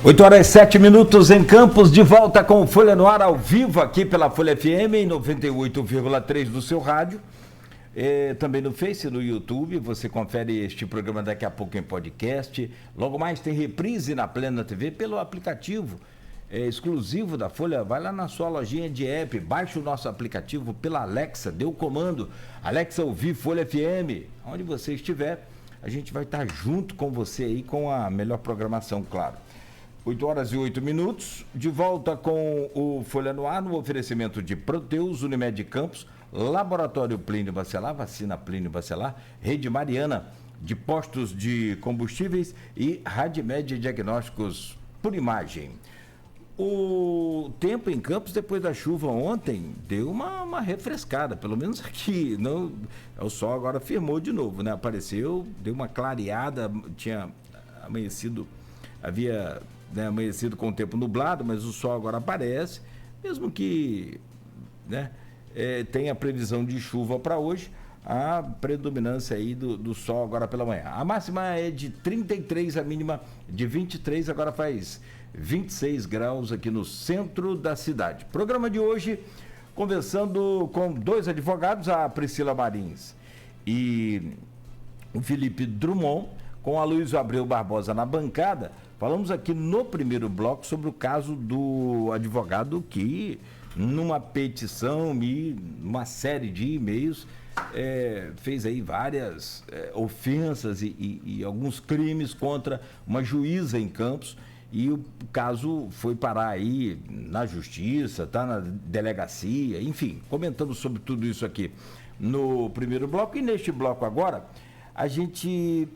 8h07 em Campos, de volta com o Folha no Ar, ao vivo aqui pela Folha FM, em 98,3 do seu rádio. Também no Face, no YouTube, você confere este programa daqui a pouco em podcast. Logo mais tem reprise na Plena TV pelo aplicativo exclusivo da Folha. Vai lá na sua lojinha de app, baixe o nosso aplicativo pela Alexa, dê o comando, Alexa ouvir Folha FM. Onde você estiver, a gente vai estar junto com você aí com a melhor programação, claro. 8h08, de volta com o Folha no Ar, no oferecimento de Proteus, Unimed Campos, Laboratório Plínio Bacelar, Vacina Plínio Bacelar, Rede Mariana de Postos de Combustíveis e Radmed Diagnósticos por Imagem. O tempo em Campos, depois da chuva ontem, deu uma refrescada, pelo menos aqui. Não, o sol agora firmou de novo, né? Apareceu, deu uma clareada, tinha amanhecido, havia... amanhecido com o tempo nublado, mas o sol agora aparece, mesmo que tenha previsão de chuva para hoje, a predominância aí do sol agora pela manhã. A máxima é de 33, a mínima de 23, agora faz 26 graus aqui no centro da cidade. Programa de hoje, conversando com dois advogados, a Priscila Marins e o Felipe Drummond, com a Luiz Abreu Barbosa na bancada. Falamos aqui no primeiro bloco sobre o caso do advogado que, numa petição e uma série de e-mails, fez aí várias ofensas e alguns crimes contra uma juíza em Campos, e o caso foi parar aí na justiça, tá na delegacia, enfim, comentamos sobre tudo isso aqui no primeiro bloco. E neste bloco agora, a gente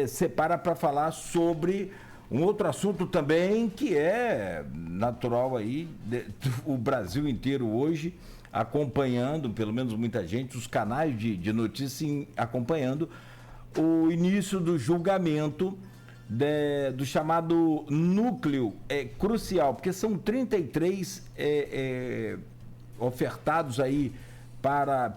separa para falar sobre um outro assunto também que é natural aí, o Brasil inteiro hoje acompanhando, pelo menos muita gente, os canais de notícias acompanhando o início do julgamento do chamado núcleo crucial, porque são 33 ofertados aí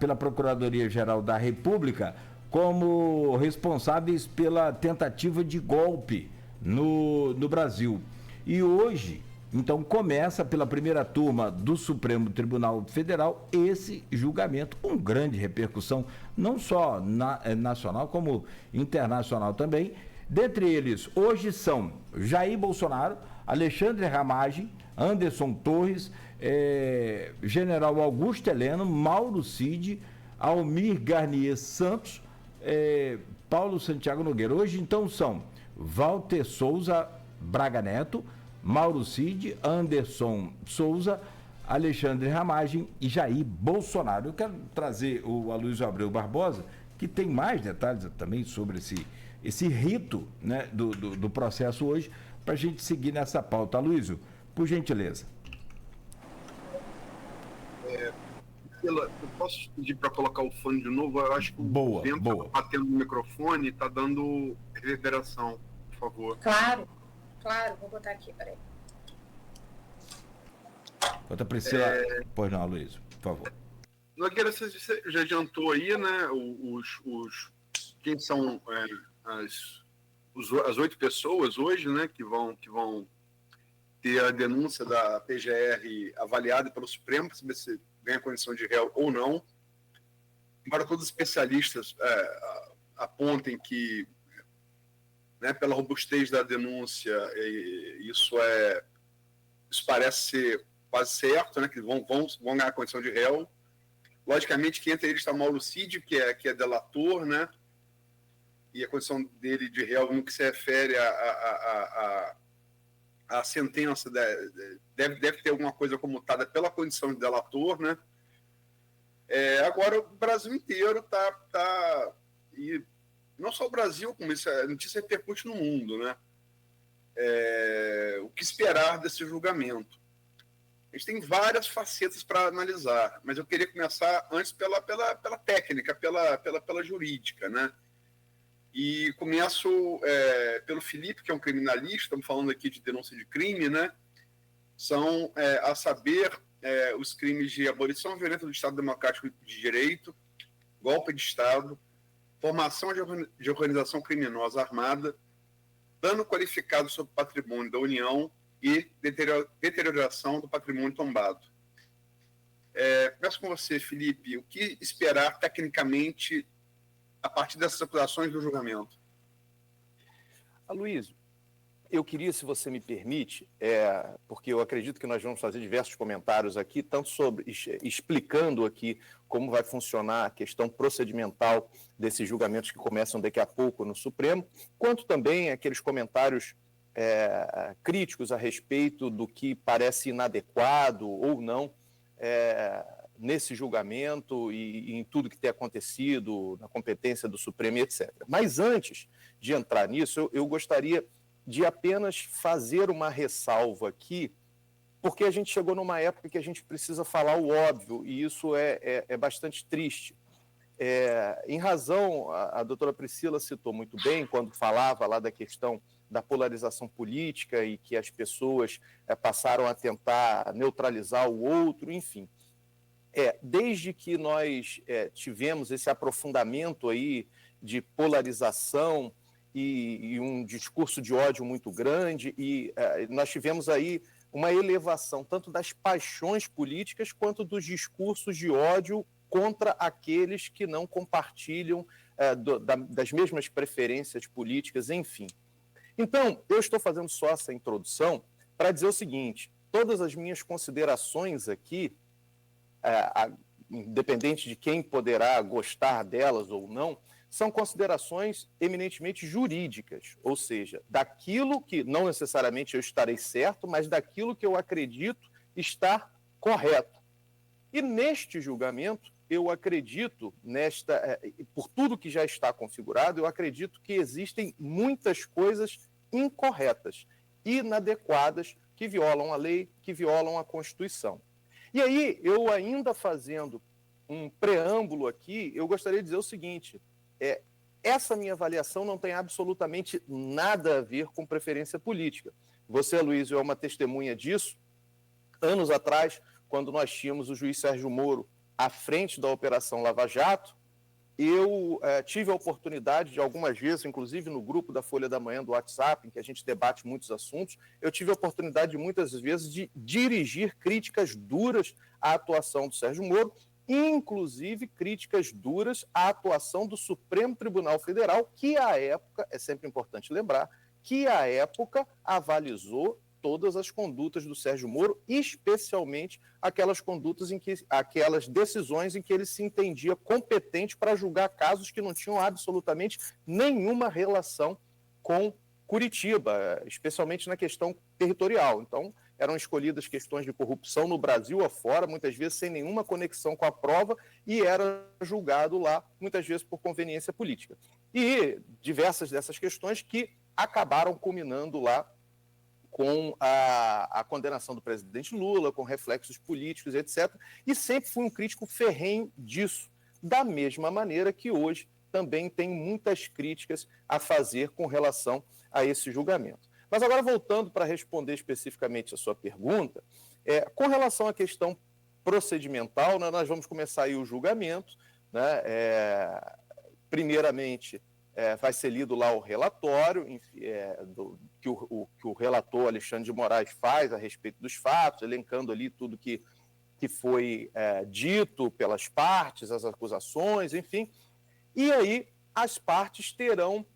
pela Procuradoria-Geral da República como responsáveis pela tentativa de golpe no Brasil. E hoje, então, começa pela primeira turma do Supremo Tribunal Federal esse julgamento com grande repercussão, não só nacional como internacional também. Dentre eles, hoje são Jair Bolsonaro, Alexandre Ramagem, Anderson Torres, General Augusto Heleno, Mauro Cid, Almir Garnier Santos, Paulo Santiago Nogueira. Hoje, então, são Walter Souza Braga Neto, Mauro Cid, Anderson Souza, Alexandre Ramagem e Jair Bolsonaro. Eu quero trazer o Aloysio Abreu Barbosa, que tem mais detalhes também sobre esse rito, né, do processo hoje, para a gente seguir nessa pauta. Aloysio, por gentileza. Eu posso pedir para colocar o fone de novo? Eu acho que o vento está batendo no microfone, está dando reverberação, por favor. Claro, vou botar aqui, peraí. Outra Priscila, pois não, Aloysio, por favor. Nogueira, você já adiantou aí, né, quem são as 8 pessoas hoje, né, que vão ter a denúncia da PGR avaliada pelo Supremo, para saber se ganha condição de réu ou não. Embora todos os especialistas apontem que, né, pela robustez da denúncia, isso parece ser quase certo, né, que vão ganhar condição de réu. Logicamente que entre eles está Mauro Cid, que é delator, né, e a condição dele de réu no que se refere a sentença deve ter alguma coisa comutada pela condição de delator, né? Agora o Brasil inteiro está e não só o Brasil, como a notícia repercute no mundo, né? O que esperar desse julgamento? A gente tem várias facetas para analisar, mas eu queria começar antes pela técnica, pela jurídica, né? E começo pelo Felipe, que é um criminalista. Estamos falando aqui de denúncia de crime, né? São, a saber, os crimes de abolição violenta do Estado Democrático de Direito, golpe de Estado, formação de organização criminosa armada, dano qualificado sobre o patrimônio da União e deterioração do patrimônio tombado. Começo com você, Felipe. O que esperar tecnicamente a partir dessas acusações do julgamento? Aloysio, eu queria, se você me permite, porque eu acredito que nós vamos fazer diversos comentários aqui, tanto sobre explicando aqui como vai funcionar a questão procedimental desses julgamentos que começam daqui a pouco no Supremo, quanto também aqueles comentários críticos a respeito do que parece inadequado ou não nesse julgamento e em tudo que tem acontecido, na competência do Supremo, etc. Mas antes de entrar nisso, eu gostaria de apenas fazer uma ressalva aqui, porque a gente chegou numa época que a gente precisa falar o óbvio, e isso é bastante triste. Em razão, a doutora Priscila citou muito bem, quando falava lá da questão da polarização política e que as pessoas passaram a tentar neutralizar o outro, enfim. Desde que nós tivemos esse aprofundamento aí de polarização e um discurso de ódio muito grande, e nós tivemos aí uma elevação tanto das paixões políticas quanto dos discursos de ódio contra aqueles que não compartilham das mesmas preferências políticas, enfim. Então, eu estou fazendo só essa introdução para dizer o seguinte: todas as minhas considerações aqui, independente de quem poderá gostar delas ou não, são considerações eminentemente jurídicas, ou seja, daquilo que não necessariamente eu estarei certo, mas daquilo que eu acredito estar correto. E neste julgamento, eu acredito, por tudo que já está configurado, eu acredito que existem muitas coisas incorretas, inadequadas, que violam a lei, que violam a Constituição. E aí, eu ainda fazendo um preâmbulo aqui, eu gostaria de dizer o seguinte: essa minha avaliação não tem absolutamente nada a ver com preferência política. Você, Aloysio, é uma testemunha disso. Anos atrás, quando nós tínhamos o juiz Sérgio Moro à frente da Operação Lava Jato, eu tive a oportunidade de algumas vezes, inclusive no grupo da Folha da Manhã do WhatsApp, em que a gente debate muitos assuntos, eu tive a oportunidade muitas vezes de dirigir críticas duras à atuação do Sérgio Moro, inclusive críticas duras à atuação do Supremo Tribunal Federal, que à época, é sempre importante lembrar, que à época avalizou todas as condutas do Sérgio Moro, especialmente aquelas decisões em que ele se entendia competente para julgar casos que não tinham absolutamente nenhuma relação com Curitiba, especialmente na questão territorial. Então, eram escolhidas questões de corrupção no Brasil afora, muitas vezes sem nenhuma conexão com a prova, e era julgado lá, muitas vezes por conveniência política. E diversas dessas questões que acabaram culminando lá com a condenação do presidente Lula, com reflexos políticos, etc. E sempre fui um crítico ferrenho disso, da mesma maneira que hoje também tenho muitas críticas a fazer com relação a esse julgamento. Mas agora, voltando para responder especificamente a sua pergunta, com relação à questão procedimental, né, nós vamos começar aí o julgamento, né, primeiramente, vai ser lido lá o relatório que o relator Alexandre de Moraes faz a respeito dos fatos, elencando ali tudo que foi dito pelas partes, as acusações, enfim. E aí as partes terão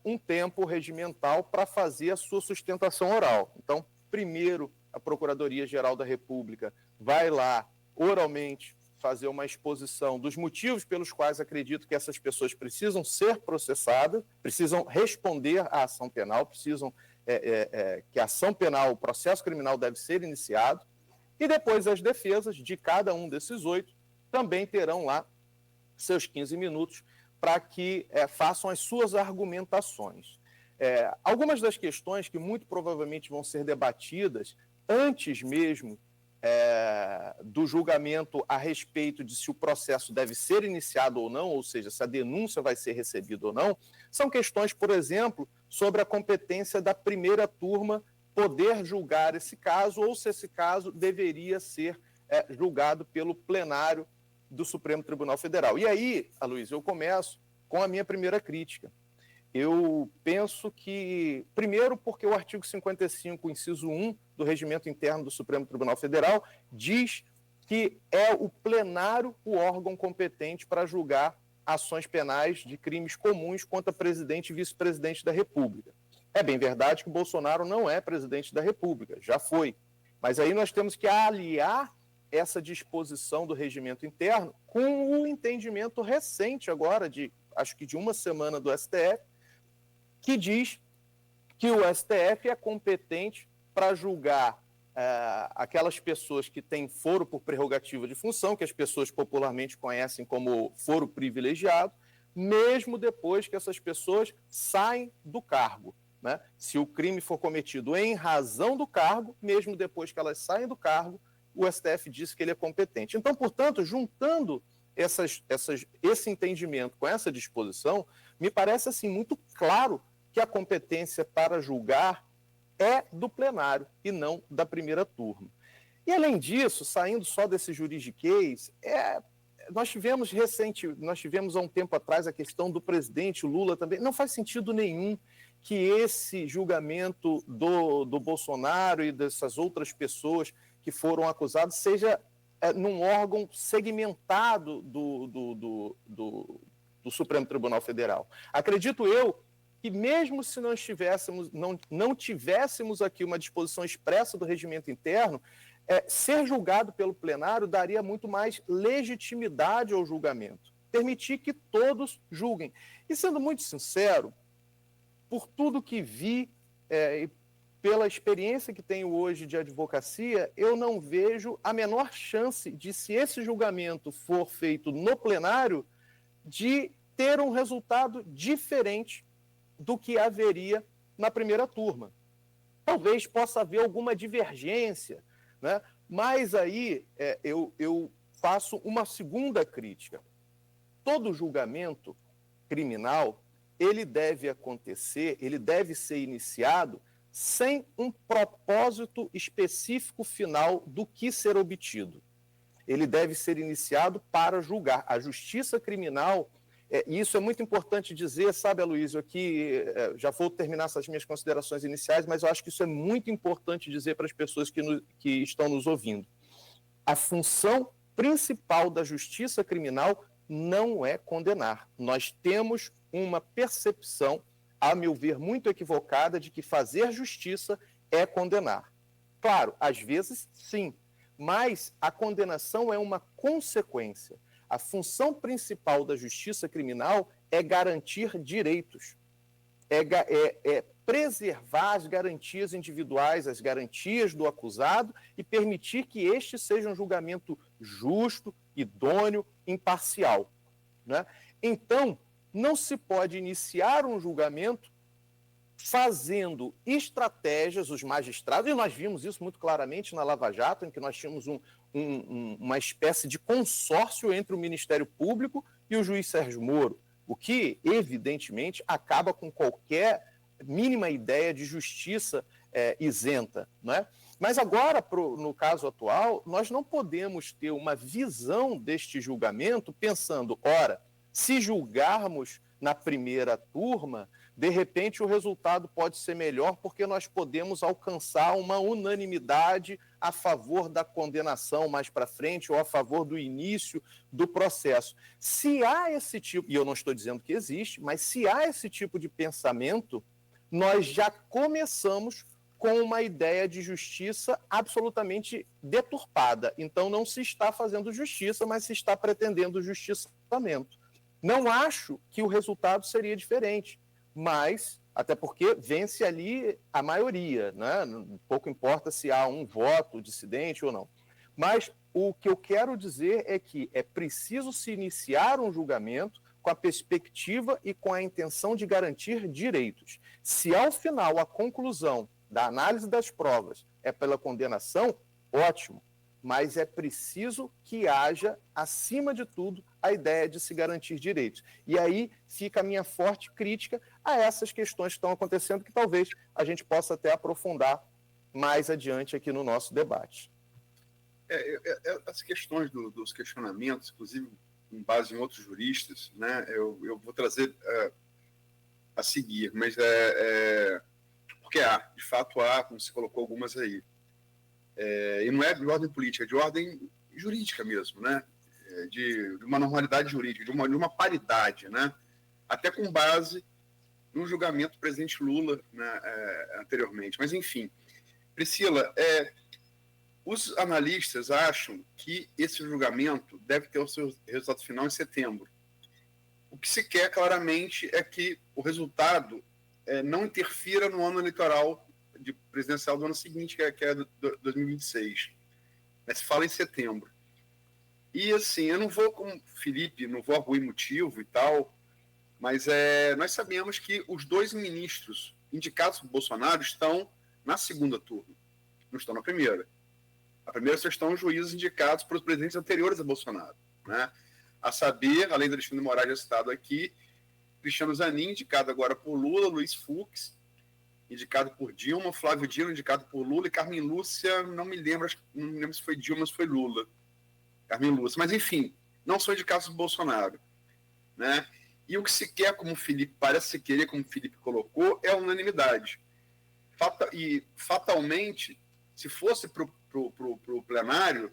um tempo regimental para fazer a sua sustentação oral. Então, primeiro, a Procuradoria-Geral da República vai lá, oralmente, fazer uma exposição dos motivos pelos quais acredito que essas pessoas precisam ser processadas, precisam responder à ação penal, precisam que a ação penal, o processo criminal deve ser iniciado, e depois as defesas de cada um desses 8 também terão lá seus 15 minutos para que façam as suas argumentações. Algumas das questões que muito provavelmente vão ser debatidas antes mesmo do julgamento a respeito de se o processo deve ser iniciado ou não, ou seja, se a denúncia vai ser recebida ou não, são questões, por exemplo, sobre a competência da primeira turma poder julgar esse caso, ou se esse caso deveria ser julgado pelo plenário do Supremo Tribunal Federal. E aí, Aloysio, eu começo com a minha primeira crítica. eu penso que, primeiro, porque o artigo 55, inciso 1 do Regimento Interno do Supremo Tribunal Federal diz que é o plenário o órgão competente para julgar ações penais de crimes comuns contra presidente e vice-presidente da República. É bem verdade que o Bolsonaro não é presidente da República, já foi. Mas aí nós temos que aliar essa disposição do regimento interno com o entendimento recente agora, acho que de uma semana do STF, que diz que o STF é competente para julgar aquelas pessoas que têm foro por prerrogativa de função, que as pessoas popularmente conhecem como foro privilegiado, mesmo depois que essas pessoas saem do cargo. Né? Se o crime for cometido em razão do cargo, mesmo depois que elas saem do cargo, o STF diz que ele é competente. Então, portanto, juntando esse entendimento com essa disposição, me parece assim muito claro que a competência para julgar é do plenário e não da primeira turma. E, além disso, saindo só desse juridiquês, nós tivemos há um tempo atrás a questão do presidente, o Lula também. Não faz sentido nenhum que esse julgamento do Bolsonaro e dessas outras pessoas que foram acusadas seja num órgão segmentado do Supremo Tribunal Federal. Acredito eu que mesmo se não tivéssemos aqui uma disposição expressa do regimento interno, ser julgado pelo plenário daria muito mais legitimidade ao julgamento, permitir que todos julguem. E sendo muito sincero, por tudo que vi e pela experiência que tenho hoje de advocacia, eu não vejo a menor chance de, se esse julgamento for feito no plenário, de ter um resultado diferente do que haveria na primeira turma. Talvez possa haver alguma divergência, né? Mas aí eu faço uma segunda crítica. Todo julgamento criminal, ele deve acontecer, ele deve ser iniciado sem um propósito específico final do que ser obtido. Ele deve ser iniciado para julgar. A justiça criminal, e isso é muito importante dizer, sabe, Aloysio, aqui já vou terminar essas minhas considerações iniciais, mas eu acho que isso é muito importante dizer para as pessoas que estão nos ouvindo. A função principal da justiça criminal não é condenar. Nós temos uma percepção, a meu ver, muito equivocada de que fazer justiça é condenar. Claro, às vezes, sim, mas a condenação é uma consequência. A função principal da justiça criminal é garantir direitos, é preservar as garantias individuais, as garantias do acusado e permitir que este seja um julgamento justo, idôneo, imparcial. Né? Então, não se pode iniciar um julgamento fazendo estratégias, os magistrados, e nós vimos isso muito claramente na Lava Jato, em que nós tínhamos uma espécie de consórcio entre o Ministério Público e o juiz Sérgio Moro, o que, evidentemente, acaba com qualquer mínima ideia de justiça isenta. Não é? Mas agora, no caso atual, nós não podemos ter uma visão deste julgamento pensando, ora, se julgarmos na primeira turma, de repente o resultado pode ser melhor porque nós podemos alcançar uma unanimidade a favor da condenação mais para frente ou a favor do início do processo. Se há esse tipo, e eu não estou dizendo que existe, mas se há esse tipo de pensamento, nós já começamos com uma ideia de justiça absolutamente deturpada. Então não se está fazendo justiça, mas se está pretendendo justiçamento. Não acho que o resultado seria diferente, mas, até porque vence ali a maioria, né? Pouco importa se há um voto dissidente ou não. Mas o que eu quero dizer é que é preciso se iniciar um julgamento com a perspectiva e com a intenção de garantir direitos. Se ao final a conclusão da análise das provas é pela condenação, ótimo. Mas é preciso que haja, acima de tudo, a ideia de se garantir direitos. E aí fica a minha forte crítica a essas questões que estão acontecendo, que talvez a gente possa até aprofundar mais adiante aqui no nosso debate. As questões dos questionamentos, inclusive com base em outros juristas, né, eu vou trazer a seguir, mas porque de fato há, como você colocou algumas aí, e não é de ordem política, é de ordem jurídica mesmo, né? De uma normalidade jurídica, de uma paridade, né? Até com base no julgamento do presidente Lula, né, anteriormente. Mas, enfim, Priscila, os analistas acham que esse julgamento deve ter o seu resultado final em setembro. O que se quer claramente é que o resultado não interfira no ano eleitoral presidencial do ano seguinte, que é 2026. Mas se fala em setembro. E assim, eu não vou, como Felipe, não vou arguir motivo e tal, mas nós sabemos que os 2 ministros indicados por Bolsonaro estão na segunda turma, não estão na primeira. A primeira só estão os juízes indicados pelos presidentes anteriores a Bolsonaro, né? A saber, além do Alexandre de Moraes já citado aqui, Cristiano Zanin, indicado agora por Lula, Luiz Fux, indicado por Dilma, Flávio Dino, indicado por Lula, e Carmen Lúcia, não me lembro se foi Dilma ou se foi Lula. Carmen Lúcia. Mas, enfim, não são indicados por Bolsonaro, né? E o que se quer, como o Felipe parece querer, como o Felipe colocou, é a unanimidade. E, fatalmente, se fosse para o plenário,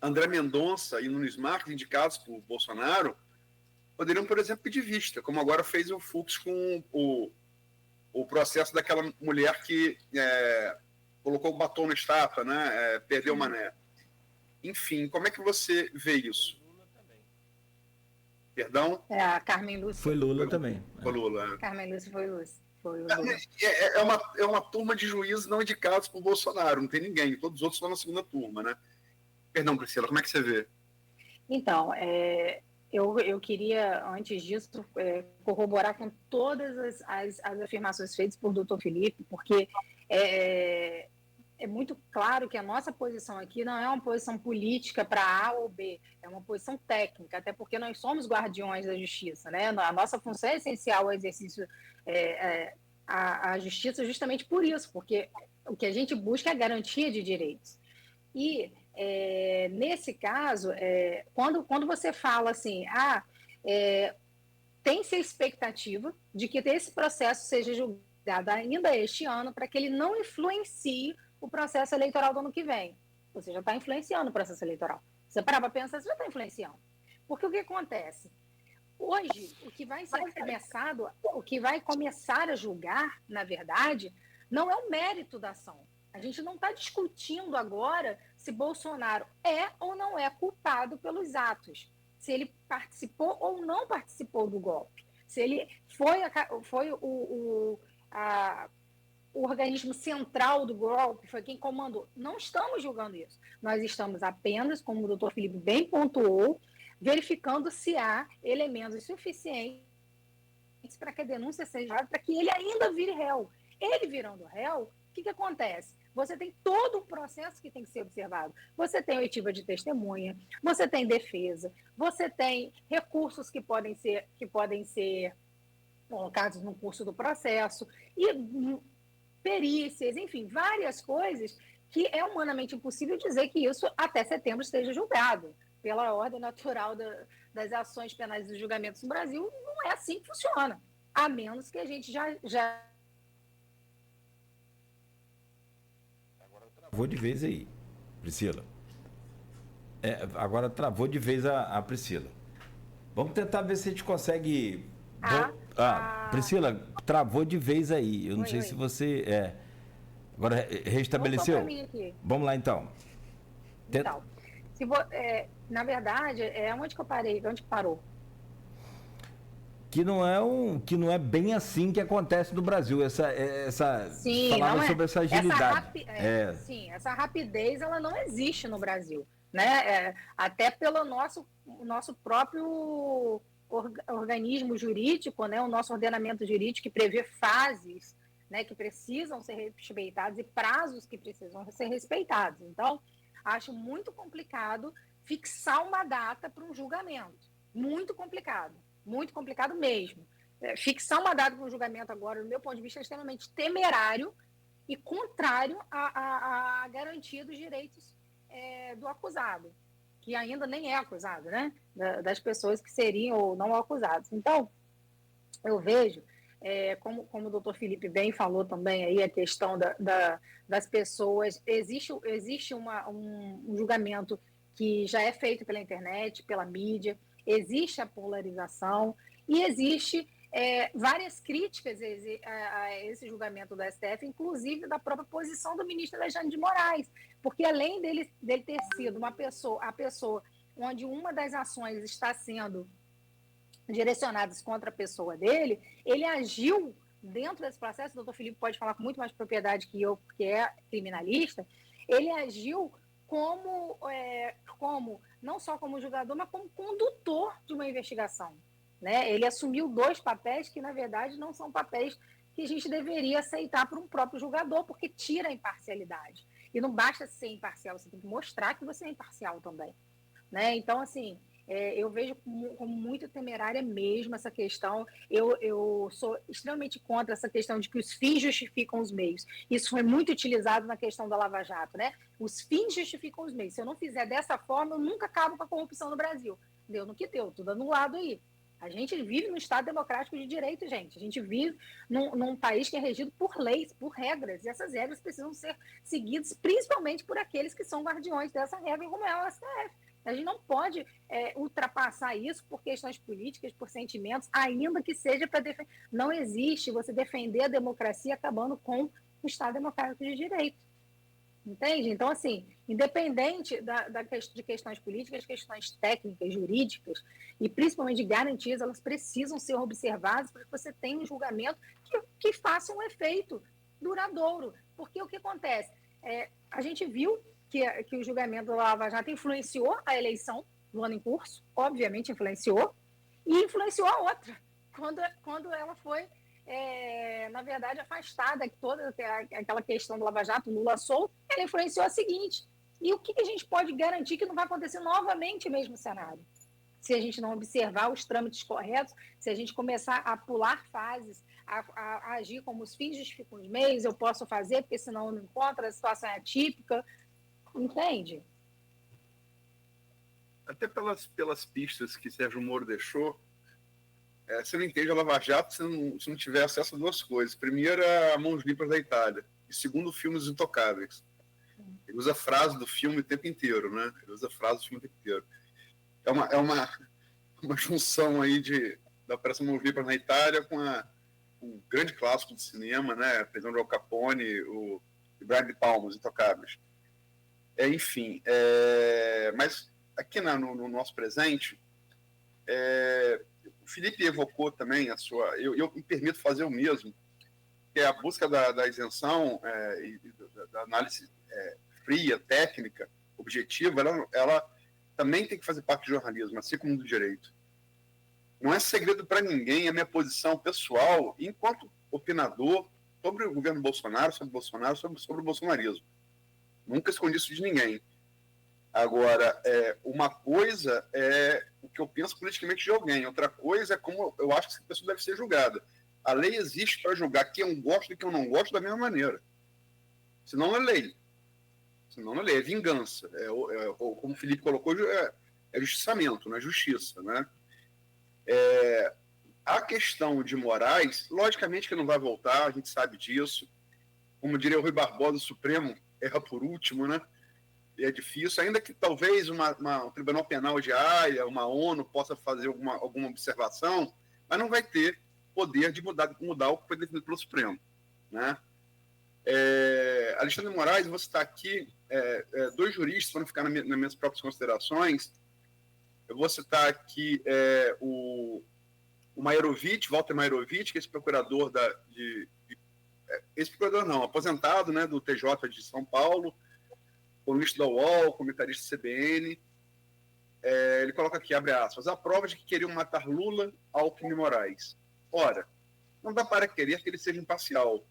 André Mendonça e Nunes Marques, indicados por Bolsonaro, poderiam, por exemplo, pedir vista, como agora fez o Fux com o processo daquela mulher que colocou o batom na estátua, né? Perdeu o mané. Enfim, como é que você vê isso? Perdão? A Carmen Lúcia. Foi Lula também. Foi Lula. Carmen Lúcia foi Lula. É uma turma de juízes não indicados por Bolsonaro, não tem ninguém, todos os outros estão na segunda turma, né? Perdão, Priscila, como é que você vê? Então, eu queria, antes disso, corroborar com todas as afirmações feitas por doutor Felipe, porque é muito claro que a nossa posição aqui não é uma posição política para A ou B, é uma posição técnica, até porque nós somos guardiões da justiça, né? A nossa função é essencial ao exercício à justiça justamente por isso, porque o que a gente busca é a garantia de direitos. E, nesse caso, quando você fala assim, tem-se a expectativa de que esse processo seja julgado ainda este ano para que ele não influencie o processo eleitoral do ano que vem. Você já está influenciando o processo eleitoral. Você parar para pensar, você já está influenciando. Porque o que acontece? Hoje, o que vai começar a julgar, na verdade, não é o mérito da ação. A gente não está discutindo agora se Bolsonaro é ou não é culpado pelos atos, se ele participou ou não participou do golpe, se ele foi o organismo central do golpe, foi quem comandou. Não estamos julgando isso. Nós estamos apenas, como o doutor Felipe bem pontuou, verificando se há elementos suficientes para que a denúncia seja, para que ele ainda vire réu. Ele virando réu, o que acontece? Você tem todo um processo que tem que ser observado. Você tem oitiva de testemunha, você tem defesa, você tem recursos que podem ser colocados no curso do processo, e perícias, enfim, várias coisas que é humanamente impossível dizer que isso até setembro esteja julgado. Pela ordem natural das ações penais e dos julgamentos no Brasil, não é assim que funciona. A menos que a gente já... Travou de vez aí, Priscila. Agora travou de vez a Priscila. Vamos tentar ver se a gente consegue... Priscila, travou de vez aí. Eu não sei se você... Agora restabeleceu? Vamos lá, então. Então, na verdade, onde que eu parei? Onde que parou? Que não é bem assim que acontece no Brasil, Sim, falava sobre essa agilidade. Sim, essa rapidez ela não existe no Brasil, né? Até pelo nosso próprio organismo jurídico, né? O nosso ordenamento jurídico que prevê fases, né? Que precisam ser respeitadas e prazos que precisam ser respeitados. Então, acho muito complicado fixar uma data para um julgamento, muito complicado mesmo. Fixar uma data para um julgamento agora, do meu ponto de vista, é extremamente temerário e contrário à garantia dos direitos do acusado, que ainda nem é acusado, né? Das pessoas que seriam ou não acusados. Então, eu vejo como o doutor Felipe bem falou também, aí a questão das pessoas, existe um julgamento que já é feito pela internet, pela mídia, existe a polarização e existe várias críticas a esse julgamento do STF, inclusive da própria posição do ministro Alexandre de Moraes, porque além dele ter sido a pessoa onde uma das ações está sendo direcionadas contra a pessoa dele, ele agiu dentro desse processo, o doutor Felipe pode falar com muito mais propriedade que eu, porque é criminalista, ele agiu como não só como julgador, mas como condutor de uma investigação. Né? Ele assumiu 2 papéis que, na verdade, não são papéis que a gente deveria aceitar para um próprio julgador, porque tira a imparcialidade. E não basta ser imparcial, você tem que mostrar que você é imparcial também. Né? Então, assim, eu vejo como muito temerária mesmo essa questão. Eu sou extremamente contra essa questão de que os fins justificam os meios. Isso foi muito utilizado na questão da Lava Jato. Né? Os fins justificam os meios. Se eu não fizer dessa forma, eu nunca acabo com a corrupção no Brasil. Deu no que deu, tudo anulado aí. A gente vive num Estado democrático de direito, gente. A gente vive num país que é regido por leis, por regras. E essas regras precisam ser seguidas, principalmente por aqueles que são guardiões dessa regra, como é o STF. A gente não pode ultrapassar isso por questões políticas, por sentimentos, ainda que seja para defender. Não existe você defender a democracia acabando com o Estado democrático de direito. Entende? Então, assim, independente de questões políticas, questões técnicas, jurídicas e principalmente de garantias, elas precisam ser observadas para que você tenha um julgamento que faça um efeito duradouro. Porque o que acontece? A gente viu que o julgamento da Lava Jato influenciou a eleição do ano em curso, obviamente influenciou, e influenciou a outra, quando ela foi, na verdade, afastada, toda aquela questão do Lava Jato, Lula solto, ela influenciou a seguinte. E o que a gente pode garantir que não vai acontecer novamente o mesmo cenário? Se a gente não observar os trâmites corretos, se a gente começar a pular fases, a agir como os fins justificam os meios, eu posso fazer, porque senão eu não encontro, a situação é atípica. Entende? Até pelas pistas que Sérgio Moro deixou, você não entende a Lava Jato se não tiver acesso a 2 coisas. Primeiro, a Mãos Limpas da Itália. E segundo, o filme Os Intocáveis. Ele usa a frase do filme o tempo inteiro, né? Ele usa a frase do filme o tempo inteiro. É uma junção aí da Operação Mãos Limpas na Itália com um grande clássico do cinema, né? A prisão de Al Capone, o Brian De Palma, Os Intocáveis. Enfim, mas aqui no nosso presente, o Felipe evocou também eu me permito fazer o mesmo, que é a busca da isenção e da análise fria, técnica, objetiva, ela também tem que fazer parte do jornalismo, assim como do direito. Não é segredo para ninguém a minha posição pessoal, enquanto opinador, sobre o governo Bolsonaro, sobre o bolsonarismo. Nunca escondi isso de ninguém. Agora, uma coisa é o que eu penso politicamente de alguém, outra coisa é como eu acho que essa pessoa deve ser julgada. A lei existe para julgar quem eu gosto e quem eu não gosto da mesma maneira. Senão não é lei. Senão não é lei, é vingança. Como o Felipe colocou, é justiçamento, não é justiça. Né? A questão de Moraes, logicamente que não vai voltar, a gente sabe disso. Como diria o Rui Barbosa, o Supremo erra por último, né? E é difícil, ainda que talvez um tribunal penal de Haia, uma ONU possa fazer alguma observação, mas não vai ter poder de mudar o que foi definido pelo Supremo, né? Alexandre de Moraes, você está aqui, 2 juristas, para não ficar nas minhas próprias considerações, eu vou citar aqui o Mairovitch, Walter Mairovitch, que é ex-procurador ex-procurador não, aposentado, né, do TJ de São Paulo, colunista da UOL, comentarista da CBN. Ele coloca aqui, abre aspas, a prova de que queriam matar Lula, Alckmin e Moraes. Ora, não dá para querer que ele seja imparcial.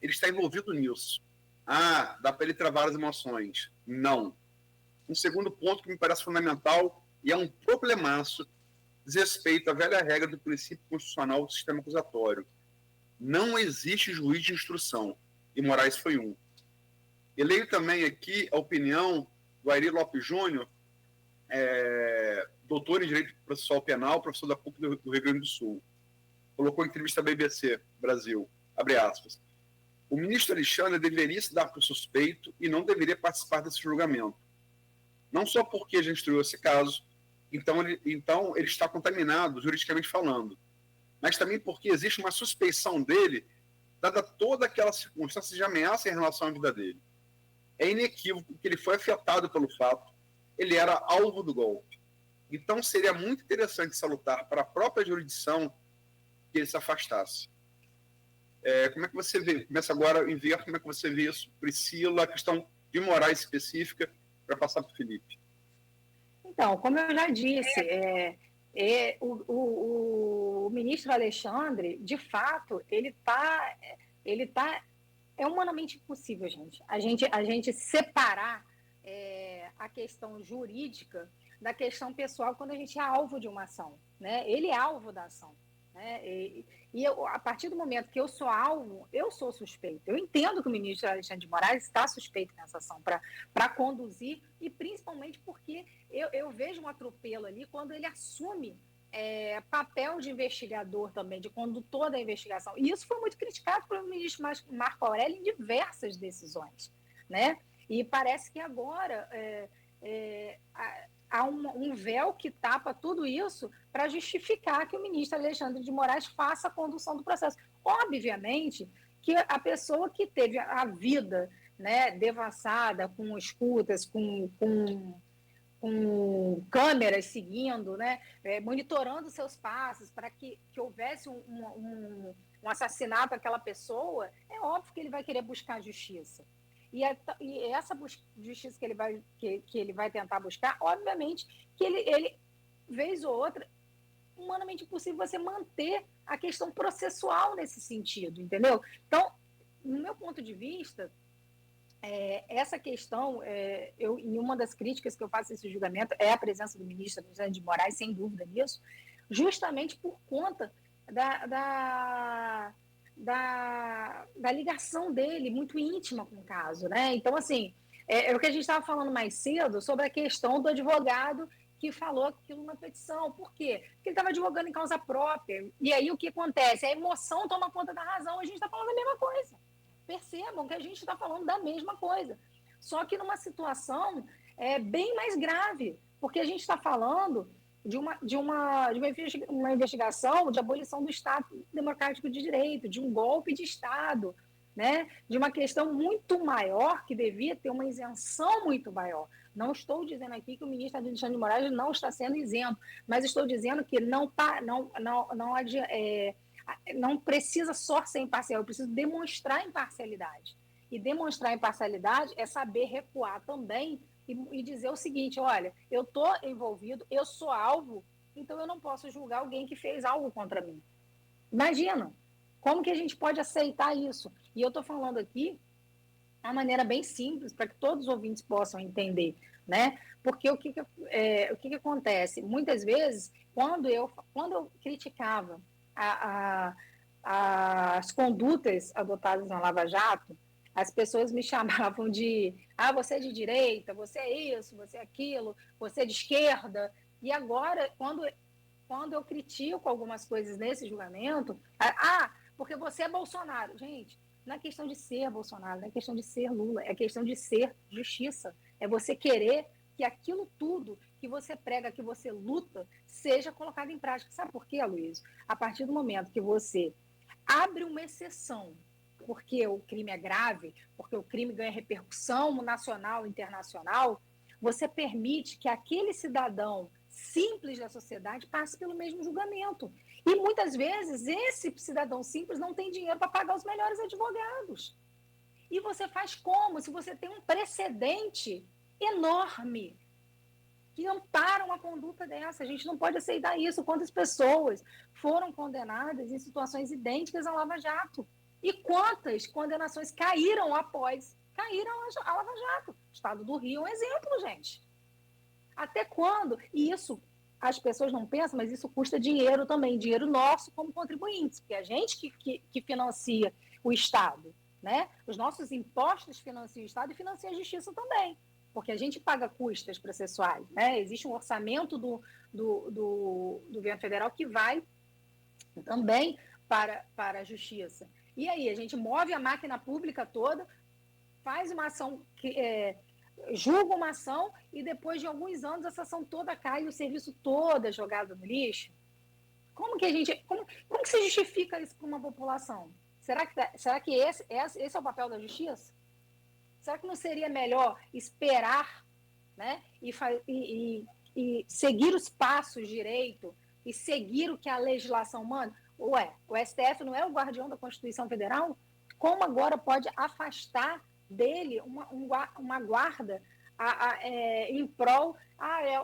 Ele está envolvido nisso. Dá para ele travar as emoções. Não. Um segundo ponto que me parece fundamental e é um problemaço, diz respeito à velha regra do princípio constitucional do sistema acusatório. Não existe juiz de instrução, e Moraes foi um. E leio também aqui a opinião do Airi Lopes Júnior, doutor em Direito Processual Penal, professor da PUC do Rio Grande do Sul. colocou em entrevista à BBC Brasil, abre aspas, o ministro Alexandre deveria se dar por suspeito e não deveria participar desse julgamento. Não só porque já instruiu esse caso, então ele está contaminado, juridicamente falando, mas também porque existe uma suspeição dele, dada toda aquela circunstância de ameaça em relação à vida dele. É inequívoco que ele foi afetado pelo fato, ele era alvo do golpe. Então seria muito interessante salutar para a própria jurisdição que ele se afastasse. Como é que você vê? Começa agora em ver como é que você vê isso, Priscila, a questão de morais específica, para passar para o Felipe. Então, como eu já disse, o ministro Alexandre, de fato, ele tá é humanamente impossível, gente. A gente separar a questão jurídica da questão pessoal quando a gente é alvo de uma ação, né? Ele é alvo da ação, né? A partir do momento que eu sou alvo, eu sou suspeito. Eu entendo que o ministro Alexandre de Moraes está suspeito nessa ação para conduzir, e principalmente porque eu vejo um atropelo ali quando ele assume papel de investigador também, de condutor da investigação. E isso foi muito criticado pelo ministro Marco Aurélio em diversas decisões, né? E parece que agora há um véu que tapa tudo isso para justificar que o ministro Alexandre de Moraes faça a condução do processo. Obviamente que a pessoa que teve a vida, né, devassada, com escutas, com câmeras seguindo, né, monitorando seus passos para que houvesse um assassinato àquela pessoa, é óbvio que ele vai querer buscar justiça. E essa justiça que ele vai tentar buscar, obviamente, que ele, vez ou outra, humanamente impossível você manter a questão processual nesse sentido, entendeu? Então, no meu ponto de vista, essa questão, e uma das críticas que eu faço a esse julgamento é a presença do ministro Alexandre de Moraes, sem dúvida nisso, justamente por conta da ligação dele, muito íntima com o caso, né? Então, assim, é o que a gente estava falando mais cedo sobre a questão do advogado que falou aquilo na petição. Por quê? Porque ele estava advogando em causa própria. E aí o que acontece? A emoção toma conta da razão. A gente está falando da mesma coisa. Percebam que a gente está falando da mesma coisa. Só que numa situação bem mais grave, porque a gente está falando de uma investigação de abolição do Estado Democrático de Direito, de um golpe de Estado, né? De uma questão muito maior, que devia ter uma isenção muito maior. Não estou dizendo aqui que o ministro Alexandre de Moraes não está sendo isento, mas estou dizendo que não precisa só ser imparcial, eu preciso demonstrar imparcialidade. E demonstrar imparcialidade é saber recuar também e dizer o seguinte: olha, eu estou envolvido, eu sou alvo, então eu não posso julgar alguém que fez algo contra mim. Imagina, como que a gente pode aceitar isso? E eu estou falando aqui de uma maneira bem simples, para que todos os ouvintes possam entender, né? Porque o que acontece? Muitas vezes, quando eu criticava as condutas adotadas na Lava Jato, as pessoas me chamavam de você é de direita, você é isso, você é aquilo, você é de esquerda. E agora, quando eu critico algumas coisas nesse julgamento, porque você é Bolsonaro. Gente, não é questão de ser Bolsonaro, não é questão de ser Lula, é questão de ser justiça. É você querer que aquilo tudo que você prega, que você luta, seja colocado em prática. Sabe por quê, Luiz? A partir do momento que você abre uma exceção, porque o crime é grave, porque o crime ganha repercussão nacional e internacional, você permite que aquele cidadão simples da sociedade passe pelo mesmo julgamento. E muitas vezes esse cidadão simples não tem dinheiro para pagar os melhores advogados. E você faz como? Se você tem um precedente enorme que ampara uma conduta dessa. A gente não pode aceitar isso. Quantas pessoas foram condenadas em situações idênticas à Lava Jato? E quantas condenações caíram após a Lava Jato? O Estado do Rio é um exemplo, gente. Até quando? E isso as pessoas não pensam, mas isso custa dinheiro também, dinheiro nosso como contribuintes, porque a gente que financia o Estado, né? Os nossos impostos financiam o Estado e financiam a justiça também, porque a gente paga custas processuais, né? Existe um orçamento do governo federal que vai também para a justiça. E aí, a gente move a máquina pública toda, faz uma ação, julga uma ação, e depois de alguns anos essa ação toda cai e o serviço todo é jogado no lixo? Como que se justifica isso para uma população? Será que esse é o papel da justiça? Será que não seria melhor esperar, né, e seguir os passos direito e seguir o que a legislação manda? Ué, o STF não é o guardião da Constituição Federal? Como agora pode afastar dele uma guarda em prol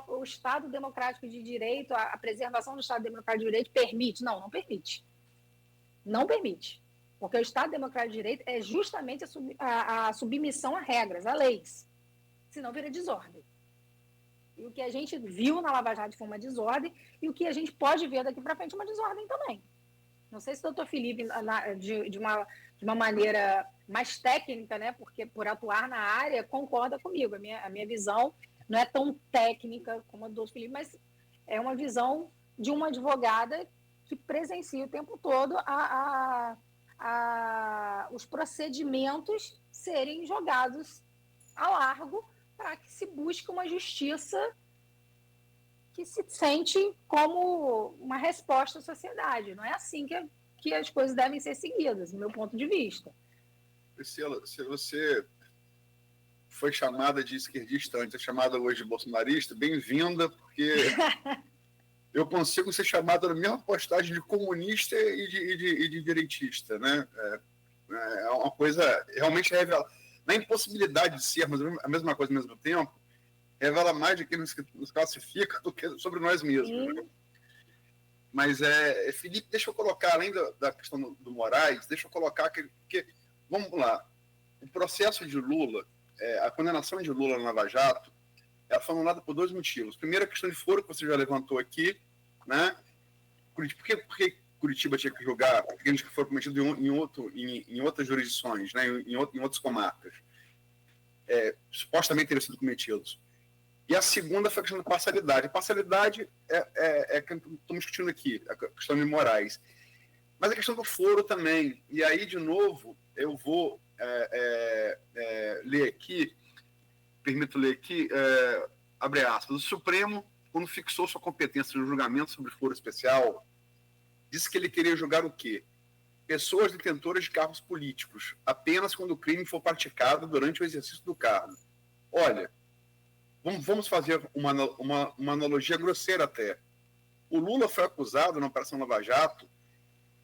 o Estado Democrático de Direito, a preservação do Estado Democrático de Direito permite? Não permite. Não permite. Porque o Estado Democrático de Direito é justamente a submissão a regras, a leis. Senão vira desordem. E o que a gente viu na Lava Jato foi uma desordem, e o que a gente pode ver daqui para frente é uma desordem também. Não sei se o doutor Felipe, de uma maneira mais técnica, né, porque por atuar na área, concorda comigo. A minha visão não é tão técnica como a do doutor Felipe, mas é uma visão de uma advogada que presencia o tempo todo os procedimentos serem jogados a largo para que se busque uma justiça que se sente como uma resposta à sociedade. Não é assim que as coisas devem ser seguidas, do meu ponto de vista. Priscila, se você foi chamada de esquerdista antes, é chamada hoje de bolsonarista, bem-vinda, porque eu consigo ser chamada na mesma postagem de comunista e de direitista, né? É uma coisa realmente revela, na impossibilidade de sermos a mesma coisa ao mesmo tempo, revela mais de quem nos classifica do que sobre nós mesmos. Né? Mas, Felipe, deixa eu colocar, além da questão do Moraes, deixa eu colocar que vamos lá, o processo de Lula, a condenação de Lula na Lava Jato, ela foi anulada por dois motivos. Primeiro, a questão de foro, que você já levantou aqui, né? Por que Curitiba tinha que julgar crimes que foram cometidos em outras jurisdições, né? em outras comarcas? Supostamente teriam sido cometidos. E a segunda foi a questão da parcialidade. A parcialidade é que estamos discutindo aqui, a questão de Moraes. Mas a questão do foro também. E aí, de novo, eu vou ler aqui, permito ler aqui, abre aspas, o Supremo, quando fixou sua competência no julgamento sobre foro especial, disse que ele queria julgar o quê? Pessoas detentoras de cargos políticos, apenas quando o crime for praticado durante o exercício do cargo. Olha, vamos fazer uma analogia grosseira até. O Lula foi acusado na Operação Lava Jato,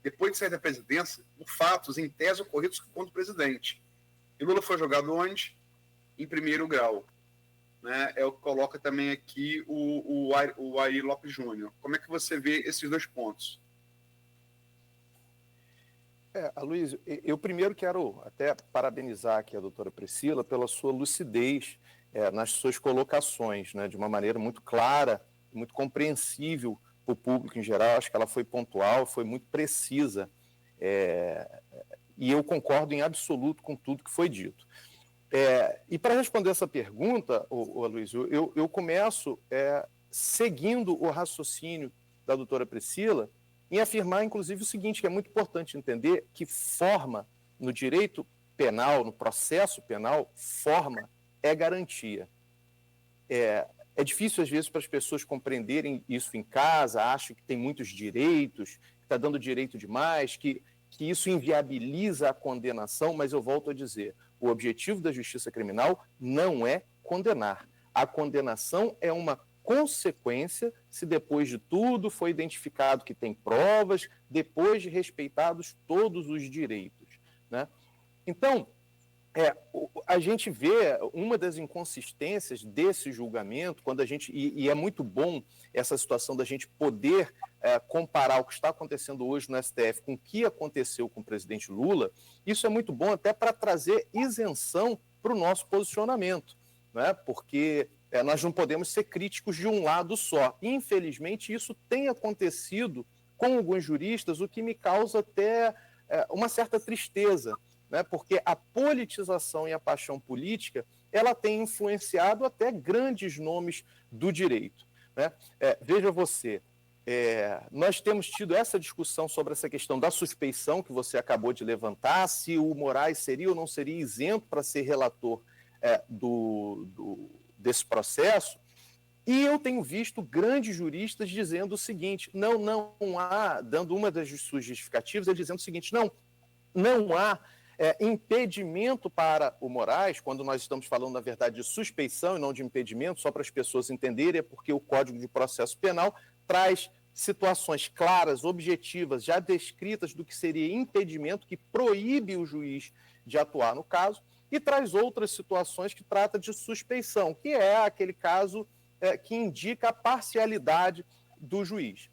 depois de sair da presidência, por fatos, em tese, ocorridos contra o presidente. E Lula foi julgado onde? Em primeiro grau. Né? É o que coloca também aqui o Ari Lopes Júnior. Como é que você vê esses dois pontos? Aloysio, eu primeiro quero até parabenizar aqui a doutora Priscila pela sua lucidez nas suas colocações, né? De uma maneira muito clara, muito compreensível para o público em geral. Acho que ela foi pontual, foi muito precisa, e eu concordo em absoluto com tudo que foi dito. E para responder essa pergunta, Aloysio, eu começo seguindo o raciocínio da doutora Priscila em afirmar, inclusive, o seguinte, que é muito importante entender que forma no direito penal, no processo penal, forma é garantia. É difícil, às vezes, para as pessoas compreenderem isso em casa, acham que tem muitos direitos, que está dando direito demais, que isso inviabiliza a condenação, mas eu volto a dizer, o objetivo da justiça criminal não é condenar. A condenação é uma consequência se depois de tudo foi identificado que tem provas, depois de respeitados todos os direitos, né? Então, a gente vê uma das inconsistências desse julgamento, quando a gente, e é muito bom essa situação da gente poder comparar o que está acontecendo hoje no STF com o que aconteceu com o presidente Lula. Isso é muito bom até para trazer isenção para o nosso posicionamento, né? Porque nós não podemos ser críticos de um lado só. Infelizmente, isso tem acontecido com alguns juristas, o que me causa até uma certa tristeza, né? Porque a politização e a paixão política, ela tem influenciado até grandes nomes do direito, né? Veja você, nós temos tido essa discussão sobre essa questão da suspeição que você acabou de levantar, se o Moraes seria ou não seria isento para ser relator desse processo, e eu tenho visto grandes juristas dizendo o seguinte, não há, dando uma das suas justificativas, ele dizendo o seguinte, não há impedimento para o Moraes, quando nós estamos falando, na verdade, de suspeição e não de impedimento, só para as pessoas entenderem, é porque o Código de Processo Penal traz situações claras, objetivas, já descritas do que seria impedimento, que proíbe o juiz de atuar no caso, e traz outras situações que trata de suspeição, que é aquele caso que indica a parcialidade do juiz.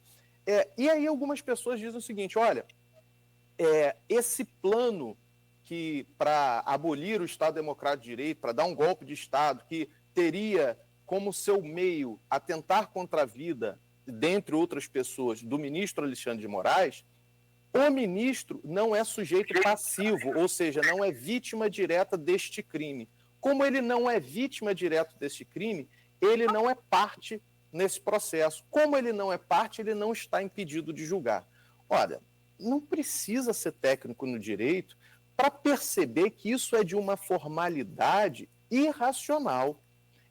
E aí algumas pessoas dizem o seguinte, olha, esse plano que para abolir o Estado Democrático de Direito, para dar um golpe de Estado, que teria como seu meio atentar contra a vida, dentre outras pessoas, do ministro Alexandre de Moraes, o ministro não é sujeito passivo, ou seja, não é vítima direta deste crime. Como ele não é vítima direta deste crime, ele não é parte nesse processo. Como ele não é parte, ele não está impedido de julgar. Olha, não precisa ser técnico no direito para perceber que isso é de uma formalidade irracional.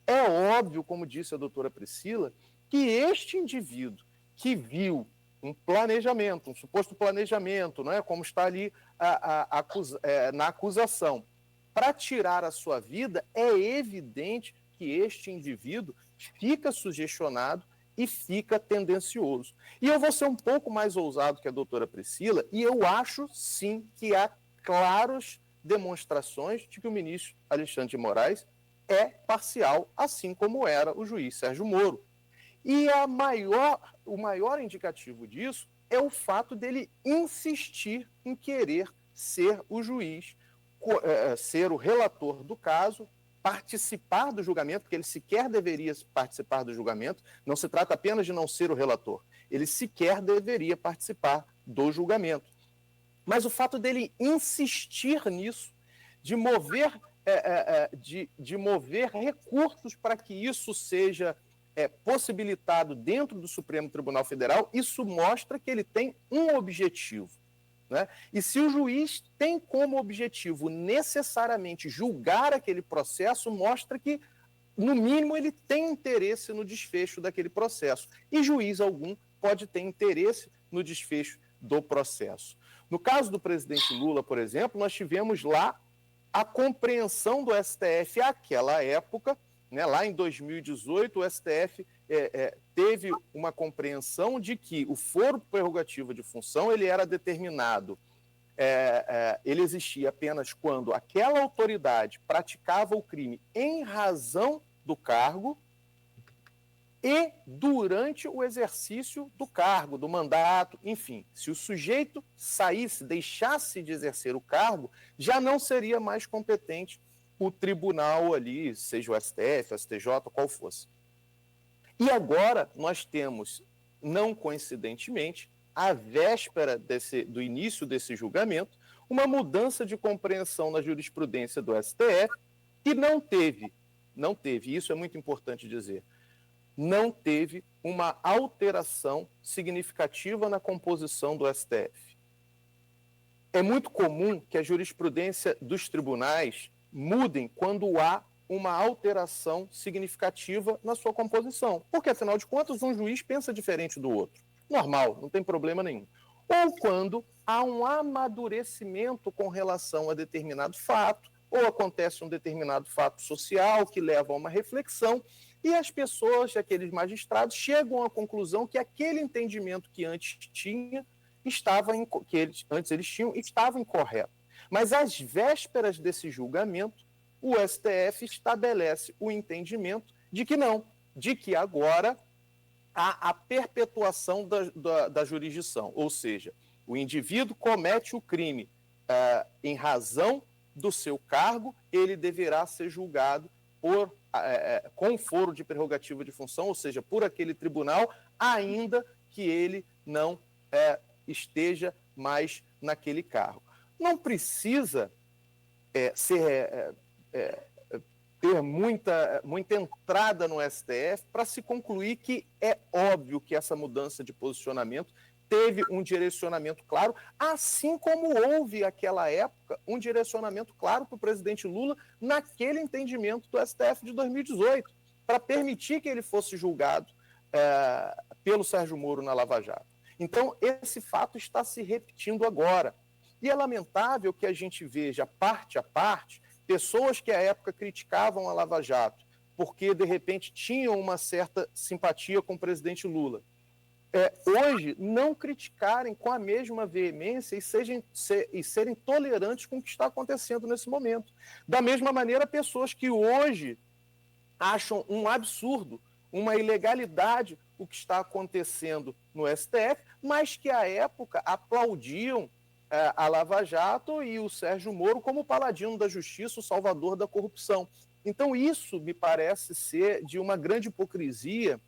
É óbvio, como disse a doutora Priscila, que este indivíduo que viu um planejamento, um suposto planejamento, não é, como está ali na acusação, para tirar a sua vida, é evidente que este indivíduo fica sugestionado e fica tendencioso. E eu vou ser um pouco mais ousado que a doutora Priscila, e eu acho, sim, que há claras demonstrações de que o ministro Alexandre de Moraes é parcial, assim como era o juiz Sérgio Moro. E o maior indicativo disso é o fato dele insistir em querer ser o juiz, ser o relator do caso, participar do julgamento, porque ele sequer deveria participar do julgamento, não se trata apenas de não ser o relator, ele sequer deveria participar do julgamento. Mas o fato dele insistir nisso, de mover recursos para que isso seja possibilitado dentro do Supremo Tribunal Federal, isso mostra que ele tem um objetivo. Né? E se o juiz tem como objetivo necessariamente julgar aquele processo, mostra que, no mínimo, ele tem interesse no desfecho daquele processo. E juiz algum pode ter interesse no desfecho do processo. No caso do presidente Lula, por exemplo, nós tivemos lá a compreensão do STF àquela época, né, lá em 2018, o STF teve uma compreensão de que o foro prerrogativo de função ele era determinado, ele existia apenas quando aquela autoridade praticava o crime em razão do cargo e durante o exercício do cargo, do mandato, enfim. Se o sujeito saísse, deixasse de exercer o cargo, já não seria mais competente o tribunal ali, seja o STF, o STJ, qual fosse. E agora nós temos, não coincidentemente, à véspera do início desse julgamento, uma mudança de compreensão na jurisprudência do STF que não teve, isso é muito importante dizer, não teve uma alteração significativa na composição do STF. É muito comum que a jurisprudência dos tribunais mudem quando há uma alteração significativa na sua composição. Porque, afinal de contas, um juiz pensa diferente do outro. Normal, não tem problema nenhum. Ou quando há um amadurecimento com relação a determinado fato, ou acontece um determinado fato social que leva a uma reflexão, e as pessoas, aqueles magistrados, chegam à conclusão que aquele entendimento que antes eles tinham estava incorreto. Mas às vésperas desse julgamento, o STF estabelece o entendimento de que não, de que agora há a perpetuação da jurisdição, ou seja, o indivíduo comete o crime em razão do seu cargo, ele deverá ser julgado com foro de prerrogativa de função, ou seja, por aquele tribunal, ainda que ele não esteja mais naquele cargo. Não precisa ter muita entrada no STF para se concluir que é óbvio que essa mudança de posicionamento teve um direcionamento claro, assim como houve naquela época um direcionamento claro para o presidente Lula naquele entendimento do STF de 2018, para permitir que ele fosse julgado pelo Sérgio Moro na Lava Jato. Então, esse fato está se repetindo agora. E é lamentável que a gente veja, parte a parte, pessoas que à época criticavam a Lava Jato, porque, de repente, tinham uma certa simpatia com o presidente Lula, hoje não criticarem com a mesma veemência e serem tolerantes com o que está acontecendo nesse momento. Da mesma maneira, pessoas que hoje acham um absurdo, uma ilegalidade o que está acontecendo no STF, mas que à época aplaudiam a Lava Jato e o Sérgio Moro como o paladino da justiça, o salvador da corrupção. Então isso me parece ser de uma grande hipocrisia,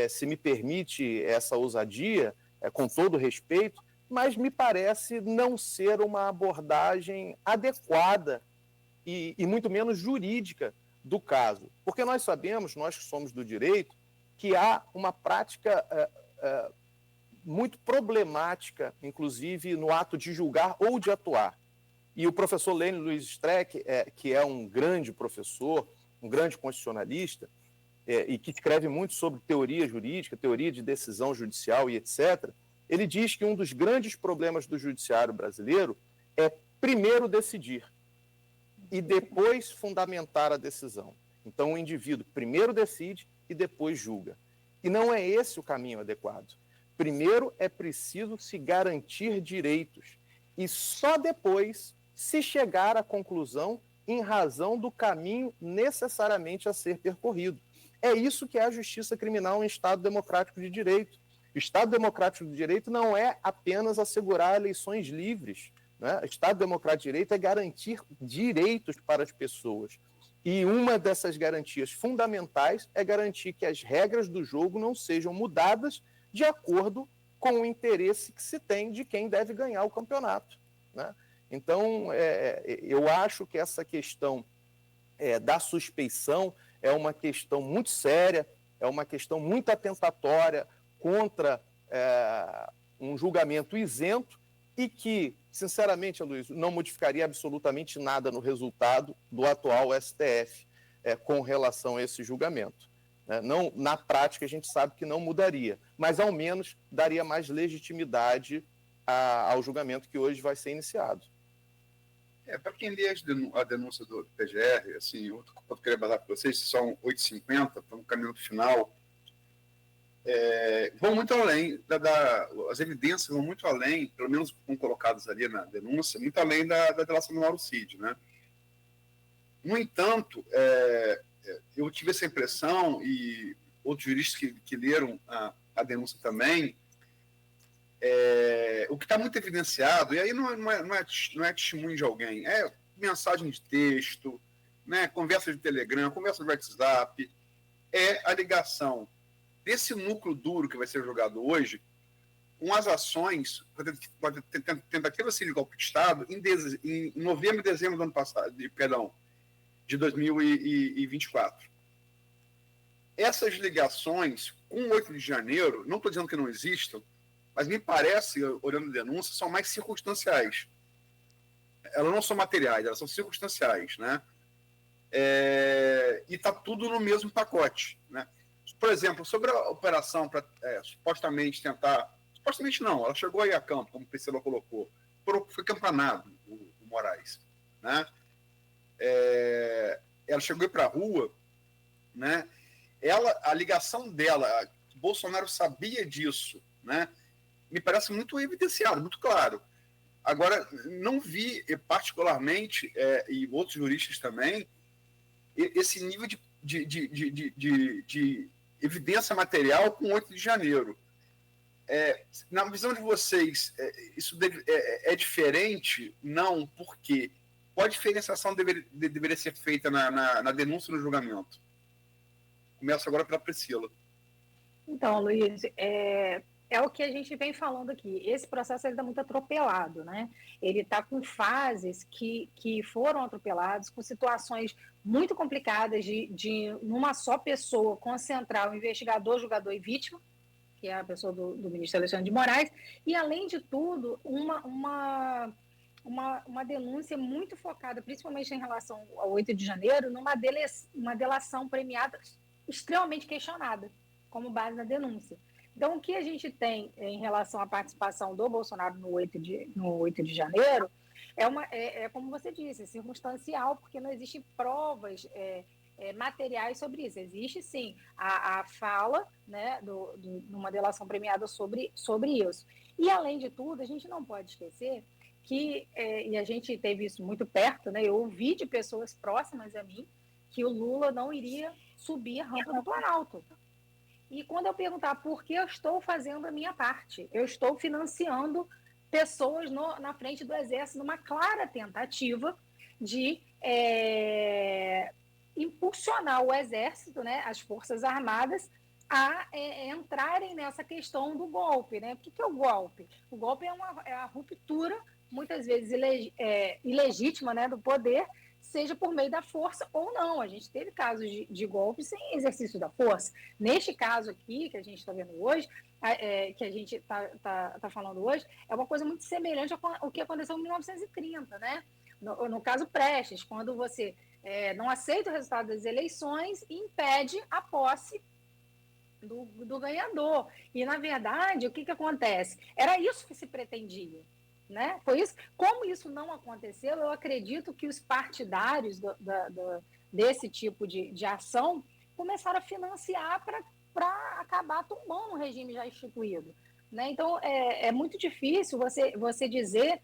se me permite essa ousadia, com todo respeito, mas me parece não ser uma abordagem adequada e muito menos jurídica do caso. Porque nós sabemos, nós que somos do direito, que há uma prática muito problemática, inclusive no ato de julgar ou de atuar. E o professor Lênio Luiz Streck, que é um grande professor, um grande constitucionalista, e que escreve muito sobre teoria jurídica, teoria de decisão judicial e etc., ele diz que um dos grandes problemas do judiciário brasileiro é primeiro decidir e depois fundamentar a decisão. Então, o indivíduo primeiro decide e depois julga. E não é esse o caminho adequado. Primeiro é preciso se garantir direitos e só depois se chegar à conclusão em razão do caminho necessariamente a ser percorrido. É isso que é a justiça criminal em Estado democrático de direito. O Estado democrático de direito não é apenas assegurar eleições livres, né? O Estado democrático de direito é garantir direitos para as pessoas. E uma dessas garantias fundamentais é garantir que as regras do jogo não sejam mudadas de acordo com o interesse que se tem de quem deve ganhar o campeonato, né? Então, eu acho que essa questão da suspeição é uma questão muito séria, é uma questão muito atentatória contra um julgamento isento e que, sinceramente, Aloysio, não modificaria absolutamente nada no resultado do atual STF com relação a esse julgamento. Não, na prática, a gente sabe que não mudaria, mas, ao menos, daria mais legitimidade ao julgamento que hoje vai ser iniciado. Para quem lê a denúncia do PGR, assim, eu queria falar para vocês, são 8h50, estamos caminhando para o final, vão muito além, as evidências vão muito além, pelo menos como colocadas ali na denúncia, muito além da delação do Mauro Cid, né? No entanto, eu tive essa impressão, e outros juristas que leram a denúncia também, o que está muito evidenciado, e aí não é testemunho de alguém, é mensagem de texto, né, conversa de Telegram, conversa de WhatsApp, é a ligação desse núcleo duro que vai ser julgado hoje com as ações, tentativa de golpe de Estado em novembro e dezembro do ano passado, de 2024. Essas ligações com o 8 de janeiro, não estou dizendo que não existam, mas me parece, olhando a denúncia, são mais circunstanciais. Elas não são materiais, elas são circunstanciais, né? E está tudo no mesmo pacote, né? Por exemplo, sobre a operação para supostamente tentar... Supostamente não, ela chegou aí a campo, como o Priscila colocou. Foi campanado o Moraes, né? Ela chegou para a rua, né? A ligação dela, Bolsonaro sabia disso, né? Me parece muito evidenciado, muito claro. Agora, não vi particularmente, e outros juristas também, esse nível de evidência material com 8 de janeiro. Na visão de vocês, isso é diferente? Não, porque qual a diferenciação deveria ser feita na denúncia e no julgamento? Começo agora pela Priscila. Então, Luiz, É o que a gente vem falando aqui. Esse processo está muito atropelado, né? Ele está com fases que foram atropeladas, com situações muito complicadas de numa só pessoa concentrar o investigador, julgador e vítima, que é a pessoa do ministro Alexandre de Moraes, e, além de tudo, uma denúncia muito focada, principalmente em relação ao 8 de janeiro, uma delação premiada extremamente questionada, como base na denúncia. Então, o que a gente tem em relação à participação do Bolsonaro no 8 de janeiro é como você disse, circunstancial, porque não existem provas materiais sobre isso. Existe, sim, a fala, né, numa delação premiada sobre isso. E, além de tudo, a gente não pode esquecer que, e a gente teve isso muito perto, né, eu ouvi de pessoas próximas a mim que o Lula não iria subir a rampa do Planalto. E quando eu perguntar por que eu estou fazendo a minha parte, eu estou financiando pessoas na frente do Exército numa clara tentativa de impulsionar o Exército, né, as Forças Armadas, a entrarem nessa questão do golpe. Né? O que é o golpe? O golpe é a ruptura, muitas vezes ilegítima, né, do poder, seja por meio da força ou não. A gente teve casos de golpe sem exercício da força. Neste caso aqui, que a gente está vendo hoje, que a gente está falando hoje, é uma coisa muito semelhante ao que aconteceu em 1930, né? No caso Prestes, quando você não aceita o resultado das eleições e impede a posse do ganhador. E, na verdade, o que acontece? Era isso que se pretendia. Né? Foi isso. Como isso não aconteceu, eu acredito que os partidários desse tipo de ação começaram a financiar para acabar tombando o regime já instituído. Né? Então, é muito difícil você dizer,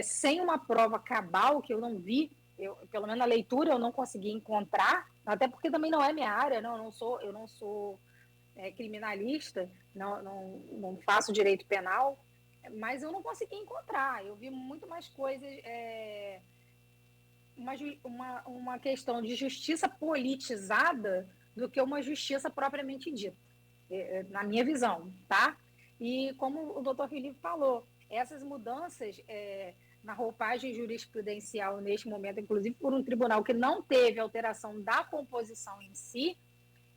sem uma prova cabal, que eu não vi, pelo menos na leitura eu não consegui encontrar, até porque também não é minha área, não, eu não sou criminalista, não faço direito penal, mas eu não consegui encontrar. Eu vi muito mais coisas, uma questão de justiça politizada do que uma justiça propriamente dita, na minha visão, tá? E como o doutor Felipe falou, essas mudanças na roupagem jurisprudencial neste momento, inclusive por um tribunal que não teve alteração da composição em si,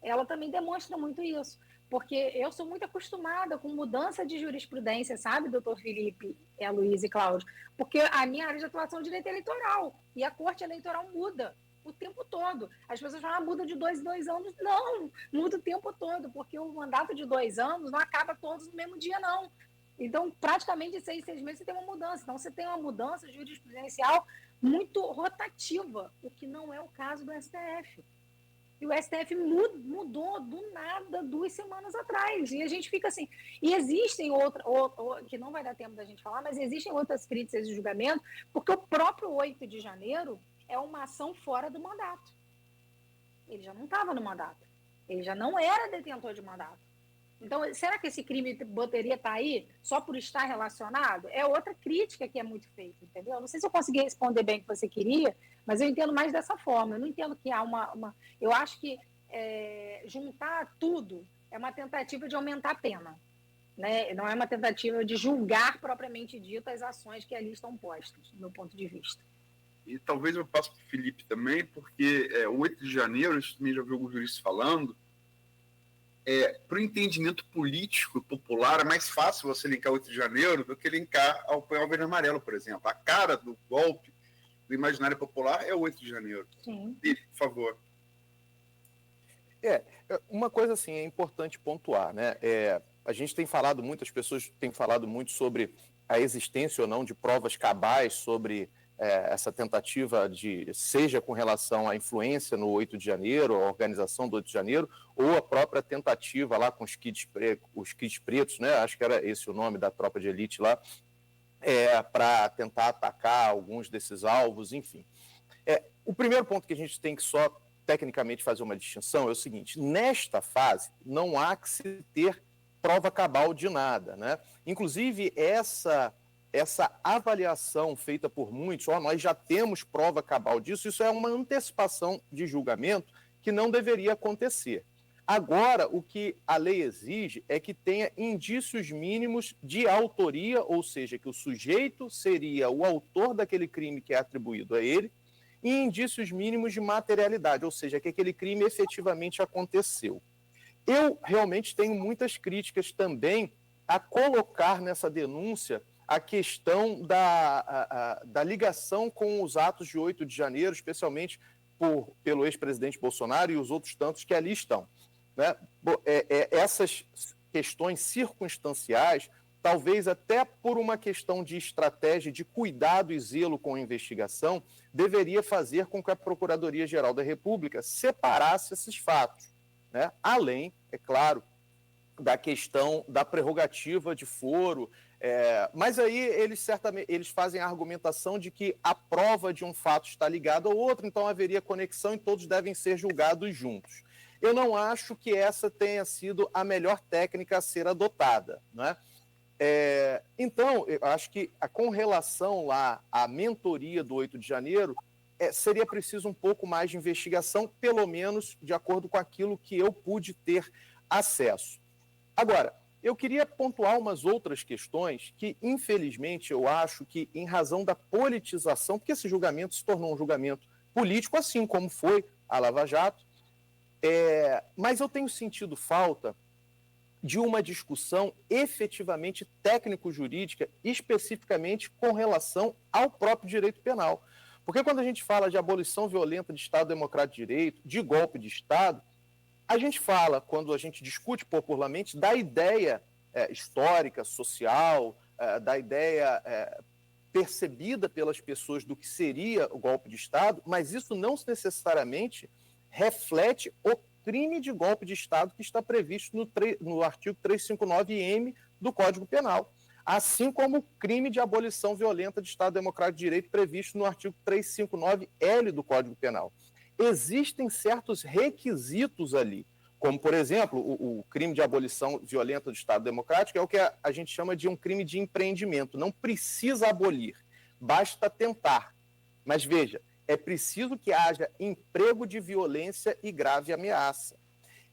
ela também demonstra muito isso. Porque eu sou muito acostumada com mudança de jurisprudência, sabe, doutor Felipe, Luiz e Cláudio? Porque a minha área de atuação é direito eleitoral, e a corte eleitoral muda o tempo todo. As pessoas falam, muda de 2 em 2 anos. Não, muda o tempo todo, porque o mandato de 2 anos não acaba todos no mesmo dia, não. Então, praticamente de 6 meses você tem uma mudança. Então, você tem uma mudança jurisprudencial muito rotativa, o que não é o caso do STF. E o STF mudou do nada 2 semanas atrás. E a gente fica assim. E existem que não vai dar tempo da gente falar, mas existem outras críticas de julgamento, porque o próprio 8 de janeiro é uma ação fora do mandato. Ele já não estava no mandato. Ele já não era detentor de mandato. Então, será que esse crime poderia estar aí só por estar relacionado? É outra crítica que é muito feita, entendeu? Não sei se eu consegui responder bem o que você queria, mas eu entendo mais dessa forma. Eu não entendo que há Eu acho que juntar tudo é uma tentativa de aumentar a pena, né? Não é uma tentativa de julgar propriamente dito as ações que ali estão postas, do meu ponto de vista. E talvez eu passe para o Felipe também, porque o 8 de janeiro, a gente também já viu alguns juristas falando, para o entendimento político e popular, é mais fácil você linkar 8 de janeiro do que linkar ao Punhal Verde e Amarelo, por exemplo. A cara do golpe do imaginário popular é o 8 de janeiro. Sim. Felipe, por favor. Uma coisa assim é importante pontuar, né? A gente tem falado muito, as pessoas têm falado muito sobre a existência ou não de provas cabais sobre essa tentativa seja com relação à influência no 8 de janeiro, a organização do 8 de janeiro, ou a própria tentativa lá com os kits pretos, né? Acho que era esse o nome da tropa de elite lá, para tentar atacar alguns desses alvos, enfim. O primeiro ponto que a gente tem que só tecnicamente fazer uma distinção é o seguinte: nesta fase não há que se ter prova cabal de nada, né? Inclusive essa avaliação feita por muitos, nós já temos prova cabal disso, isso é uma antecipação de julgamento que não deveria acontecer. Agora, o que a lei exige é que tenha indícios mínimos de autoria, ou seja, que o sujeito seria o autor daquele crime que é atribuído a ele, e indícios mínimos de materialidade, ou seja, que aquele crime efetivamente aconteceu. Eu realmente tenho muitas críticas também a colocar nessa denúncia a questão da ligação com os atos de 8 de janeiro, especialmente pelo ex-presidente Bolsonaro e os outros tantos que ali estão. Né? Essas questões circunstanciais, talvez até por uma questão de estratégia, de cuidado e zelo com a investigação, deveria fazer com que a Procuradoria-Geral da República separasse esses fatos, né? Além, é claro, da questão da prerrogativa de foro, mas aí eles fazem a argumentação de que a prova de um fato está ligada ao outro, então haveria conexão e todos devem ser julgados juntos. Eu não acho que essa tenha sido a melhor técnica a ser adotada, né? Então, eu acho que com relação lá à mentoria do 8 de janeiro, seria preciso um pouco mais de investigação, pelo menos de acordo com aquilo que eu pude ter acesso. Agora, eu queria pontuar umas outras questões que, infelizmente, eu acho que, em razão da politização, porque esse julgamento se tornou um julgamento político, assim como foi a Lava Jato, mas eu tenho sentido falta de uma discussão efetivamente técnico-jurídica, especificamente com relação ao próprio direito penal. Porque quando a gente fala de abolição violenta de Estado Democrático de Direito, de golpe de Estado, a gente fala, quando a gente discute popularmente, da ideia histórica, social, da ideia percebida pelas pessoas do que seria o golpe de Estado, mas isso não necessariamente reflete o crime de golpe de Estado que está previsto no artigo 359-M do Código Penal, assim como o crime de abolição violenta de Estado Democrático de Direito previsto no artigo 359-L do Código Penal. Existem certos requisitos ali, como, por exemplo, o crime de abolição violenta do Estado Democrático é o que a gente chama de um crime de empreendimento. Não precisa abolir, basta tentar. Mas veja, é preciso que haja emprego de violência e grave ameaça.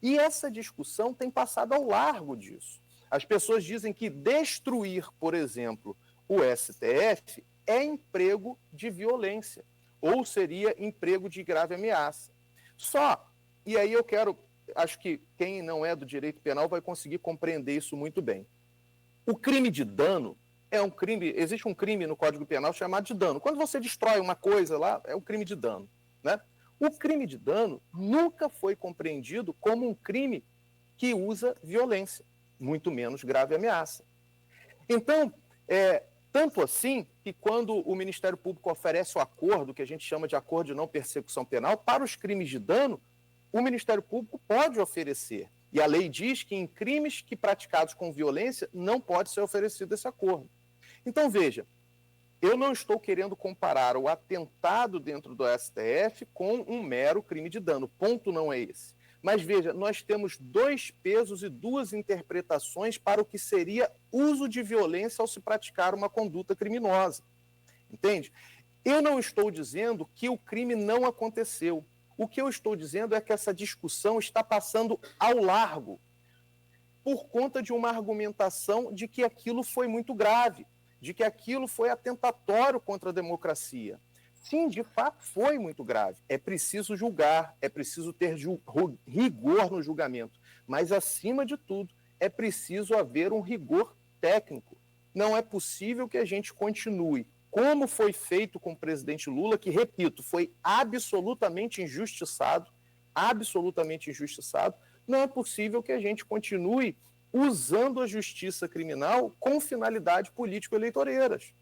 E essa discussão tem passado ao largo disso. As pessoas dizem que destruir, por exemplo, o STF é emprego de violência, ou seria emprego de grave ameaça. E aí acho que quem não é do direito penal vai conseguir compreender isso muito bem. O crime de dano é um crime, existe um crime no Código Penal chamado de dano. Quando você destrói uma coisa lá, é um crime de dano, né? O crime de dano nunca foi compreendido como um crime que usa violência, muito menos grave ameaça. Então, tanto assim que quando o Ministério Público oferece o acordo, que a gente chama de acordo de não persecução penal, para os crimes de dano, o Ministério Público pode oferecer. E a lei diz que em crimes praticados com violência não pode ser oferecido esse acordo. Então, veja, eu não estou querendo comparar o atentado dentro do STF com um mero crime de dano. O ponto não é esse. Mas veja, nós temos 2 pesos e 2 interpretações para o que seria uso de violência ao se praticar uma conduta criminosa. Entende? Eu não estou dizendo que o crime não aconteceu. O que eu estou dizendo é que essa discussão está passando ao largo por conta de uma argumentação de que aquilo foi muito grave, de que aquilo foi atentatório contra a democracia. Sim, de fato foi muito grave. É preciso julgar, é preciso ter rigor no julgamento, mas, acima de tudo, é preciso haver um rigor técnico. Não é possível que a gente continue como foi feito com o presidente Lula, que, repito, foi absolutamente injustiçado, não é possível que a gente continue usando a justiça criminal com finalidade político-eleitoreiras.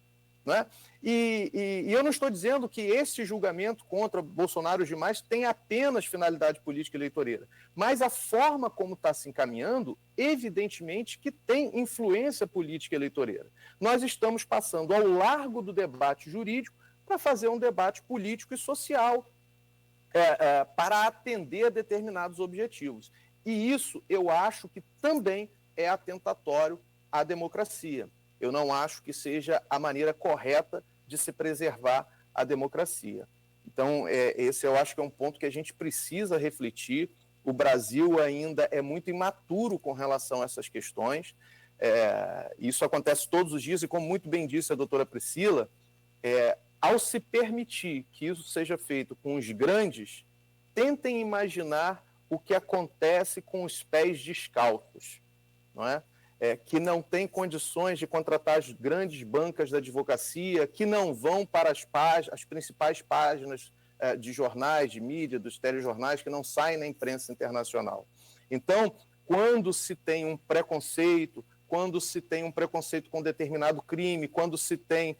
Né? E eu não estou dizendo que esse julgamento contra Bolsonaro e os demais tem apenas finalidade política eleitoreira, mas a forma como está se encaminhando, evidentemente que tem influência política eleitoreira. Nós estamos passando ao largo do debate jurídico para fazer um debate político e social para atender a determinados objetivos. E isso eu acho que também é atentatório à democracia. Eu não acho que seja a maneira correta de se preservar a democracia. Então, esse eu acho que é um ponto que a gente precisa refletir. o Brasil ainda é muito imaturo com relação a essas questões. Isso acontece todos os dias, e como muito bem disse a doutora Priscila, ao se permitir que isso seja feito com os grandes, tentem imaginar o que acontece com os pés descalços, não é? Que não têm condições de contratar as grandes bancas da advocacia, que não vão para as principais páginas de jornais, de mídia, dos telejornais, que não saem na imprensa internacional. Então, quando se tem um preconceito, com determinado crime, quando se tem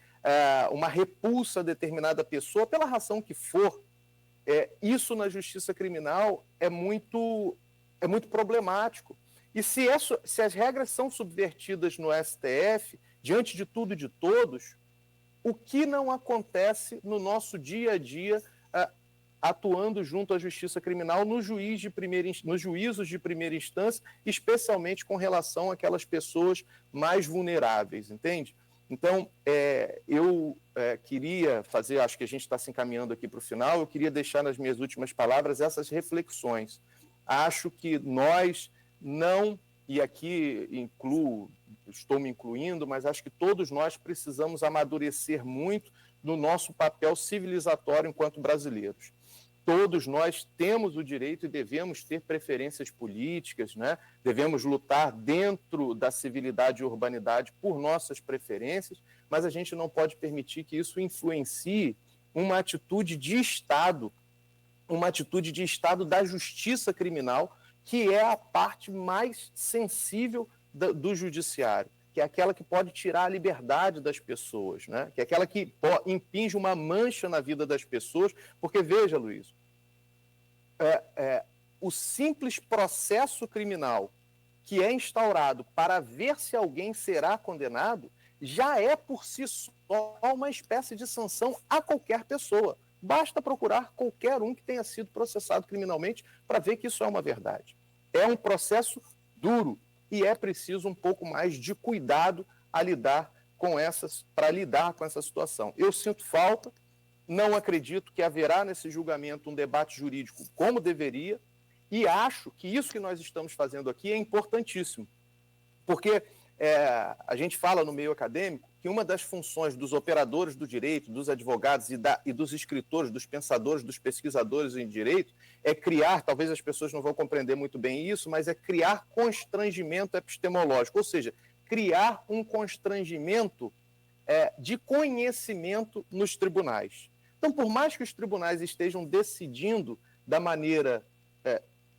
uma repulsa a determinada pessoa, pela razão que for, isso na justiça criminal é muito problemático. E se as regras são subvertidas no STF, diante de tudo e de todos, o que não acontece no nosso dia a dia atuando junto à justiça criminal nos juízos de primeira instância, especialmente com relação àquelas pessoas mais vulneráveis, entende? Então, eu queria fazer, acho que a gente está se encaminhando aqui para o final, eu queria deixar nas minhas últimas palavras essas reflexões. Acho que nós não, e aqui estou me incluindo, mas acho que todos nós precisamos amadurecer muito no nosso papel civilizatório enquanto brasileiros. Todos nós temos o direito e devemos ter preferências políticas, né? Devemos lutar dentro da civilidade e urbanidade por nossas preferências, mas a gente não pode permitir que isso influencie uma atitude de Estado da justiça criminal, que é a parte mais sensível do judiciário, que é aquela que pode tirar a liberdade das pessoas, né? Que é aquela que impinge uma mancha na vida das pessoas, porque, veja, Luiz, o simples processo criminal que é instaurado para ver se alguém será condenado já é, por si só, uma espécie de sanção a qualquer pessoa. Basta procurar qualquer um que tenha sido processado criminalmente para ver que isso é uma verdade. É um processo duro e é preciso um pouco mais de cuidado para lidar com essa situação. Eu sinto falta, não acredito que haverá nesse julgamento um debate jurídico como deveria, e acho que isso que nós estamos fazendo aqui é importantíssimo, porque a gente fala no meio acadêmico que uma das funções dos operadores do direito, dos advogados e dos escritores, dos pensadores, dos pesquisadores em direito, é criar, talvez as pessoas não vão compreender muito bem isso, mas é criar constrangimento epistemológico, ou seja, criar um constrangimento de conhecimento nos tribunais. Então, por mais que os tribunais estejam decidindo da maneira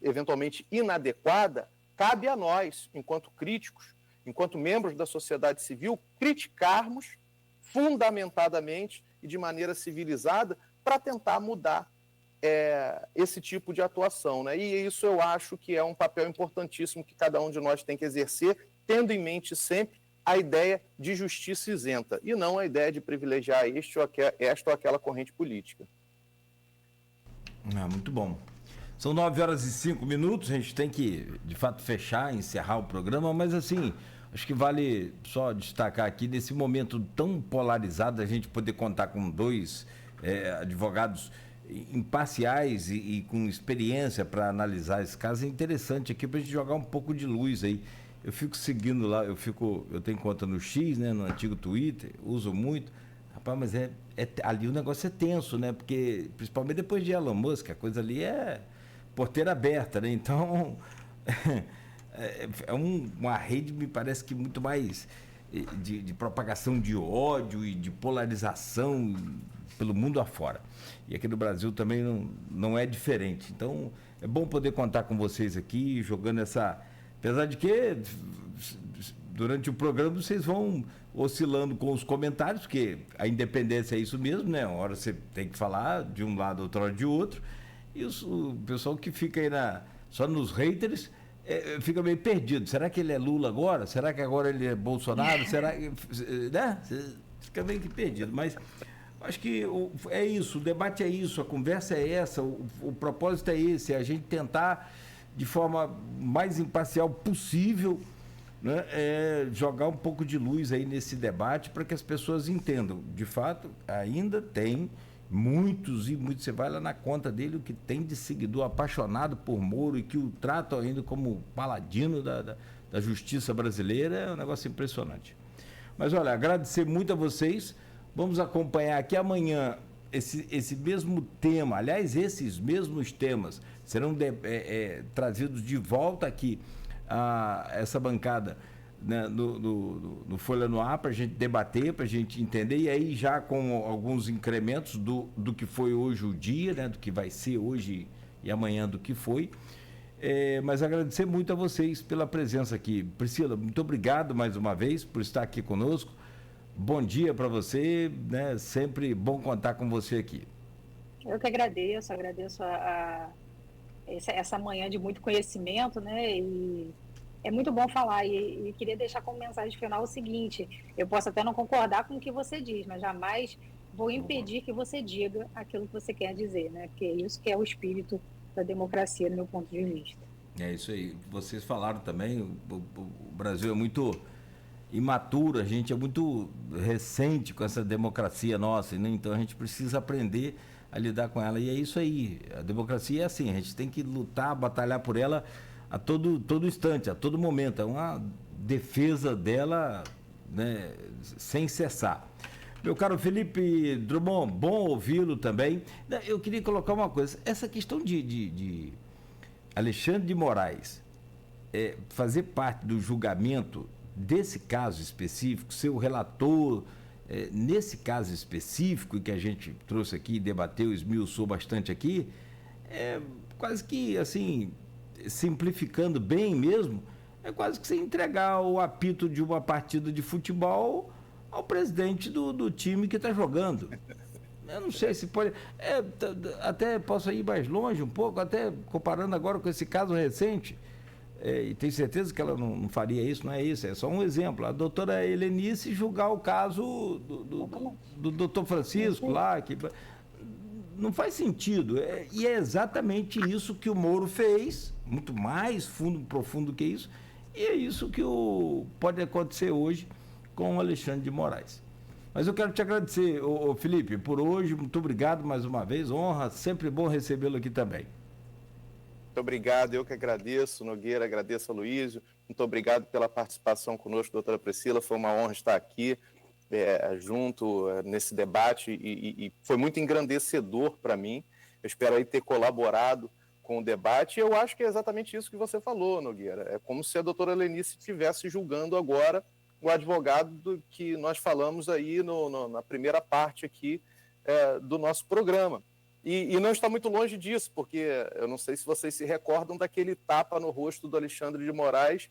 eventualmente inadequada, cabe a nós, enquanto críticos, enquanto membros da sociedade civil, criticarmos fundamentadamente e de maneira civilizada para tentar mudar esse tipo de atuação, né? E isso eu acho que é um papel importantíssimo que cada um de nós tem que exercer, tendo em mente sempre a ideia de justiça isenta e não a ideia de privilegiar esta ou aquela corrente política. Muito bom. São 9h05, a gente tem que, de fato, encerrar o programa, mas assim, acho que vale só destacar aqui, nesse momento tão polarizado, a gente poder contar com dois advogados imparciais e com experiência para analisar esse caso, é interessante aqui para a gente jogar um pouco de luz aí. Eu fico seguindo lá, eu tenho conta no X, né, no antigo Twitter, uso muito. Rapaz, mas ali o negócio é tenso, né? Porque, principalmente depois de Elon Musk, a coisa ali é porteira aberta, né? Então, uma rede, me parece que muito mais de propagação de ódio e de polarização pelo mundo afora. E aqui no Brasil também não é diferente. Então, é bom poder contar com vocês aqui, jogando essa... Apesar de que, durante o programa, vocês vão oscilando com os comentários, porque a independência é isso mesmo, né? Uma hora você tem que falar de um lado, outra hora de outro. E o pessoal que fica aí só nos haters fica meio perdido. Será que ele é Lula agora? Será que agora ele é Bolsonaro? Será que... Né? Fica meio que perdido. Mas acho que é isso, o debate é isso, a conversa é essa, o propósito é esse, é a gente tentar, de forma mais imparcial possível, né, jogar um pouco de luz aí nesse debate para que as pessoas entendam. De fato, ainda tem Muitos, você vai lá na conta dele, o que tem de seguidor apaixonado por Moro e que o tratam ainda como paladino da justiça brasileira, é um negócio impressionante. Mas olha, agradecer muito a vocês, vamos acompanhar aqui amanhã esse mesmo tema, aliás, esses mesmos temas serão trazidos de volta aqui a essa bancada, né, no Folha no Ar, para a gente debater, para a gente entender, e aí já com alguns incrementos do que foi hoje o dia, né, do que vai ser hoje e amanhã do que foi. Mas agradecer muito a vocês pela presença aqui. Priscila, muito obrigado mais uma vez por estar aqui conosco. Bom dia para você, né? Sempre bom contar com você aqui. Eu que agradeço essa manhã de muito conhecimento, né? E é muito bom falar, e queria deixar como mensagem final o seguinte: eu posso até não concordar com o que você diz, mas jamais vou impedir que você diga aquilo que você quer dizer, né? Porque é isso que é o espírito da democracia, do meu ponto de vista. É isso aí. Vocês falaram também, o Brasil é muito imaturo, a gente é muito recente com essa democracia nossa, né? Então a gente precisa aprender a lidar com ela, e é isso aí. A democracia é assim, a gente tem que lutar, batalhar por ela a todo instante, a todo momento. É uma defesa dela, né, sem cessar. Meu caro Felipe Drummond, bom ouvi-lo também. Eu queria colocar uma coisa, essa questão de Alexandre de Moraes fazer parte do julgamento desse caso específico, ser o relator nesse caso específico que a gente trouxe aqui, debateu, esmiuçou bastante aqui, quase que assim, simplificando bem mesmo, é quase que você entregar o apito de uma partida de futebol ao presidente do time que está jogando. Eu não sei se pode... até posso ir mais longe um pouco, até comparando agora com esse caso recente, e tenho certeza que ela não faria isso, não é isso, é só um exemplo. A doutora Helenice julgar o caso do doutor Francisco lá, que não faz sentido. E é exatamente isso que o Moro fez, muito mais profundo que isso, e é isso que pode acontecer hoje com o Alexandre de Moraes. Mas eu quero te agradecer, Felipe, por hoje. Muito obrigado mais uma vez. Honra, sempre bom recebê-lo aqui também. Muito obrigado, eu que agradeço, Nogueira, agradeço a Luísio. Muito obrigado pela participação conosco, doutora Priscila. Foi uma honra estar aqui junto nesse debate e foi muito engrandecedor para mim. Eu espero aí ter colaborado com o debate. E eu acho que é exatamente isso que você falou, Nogueira. É como se a doutora Helenice estivesse julgando agora o advogado que nós falamos aí na primeira parte aqui do nosso programa. E não está muito longe disso, porque eu não sei se vocês se recordam daquele tapa no rosto do Alexandre de Moraes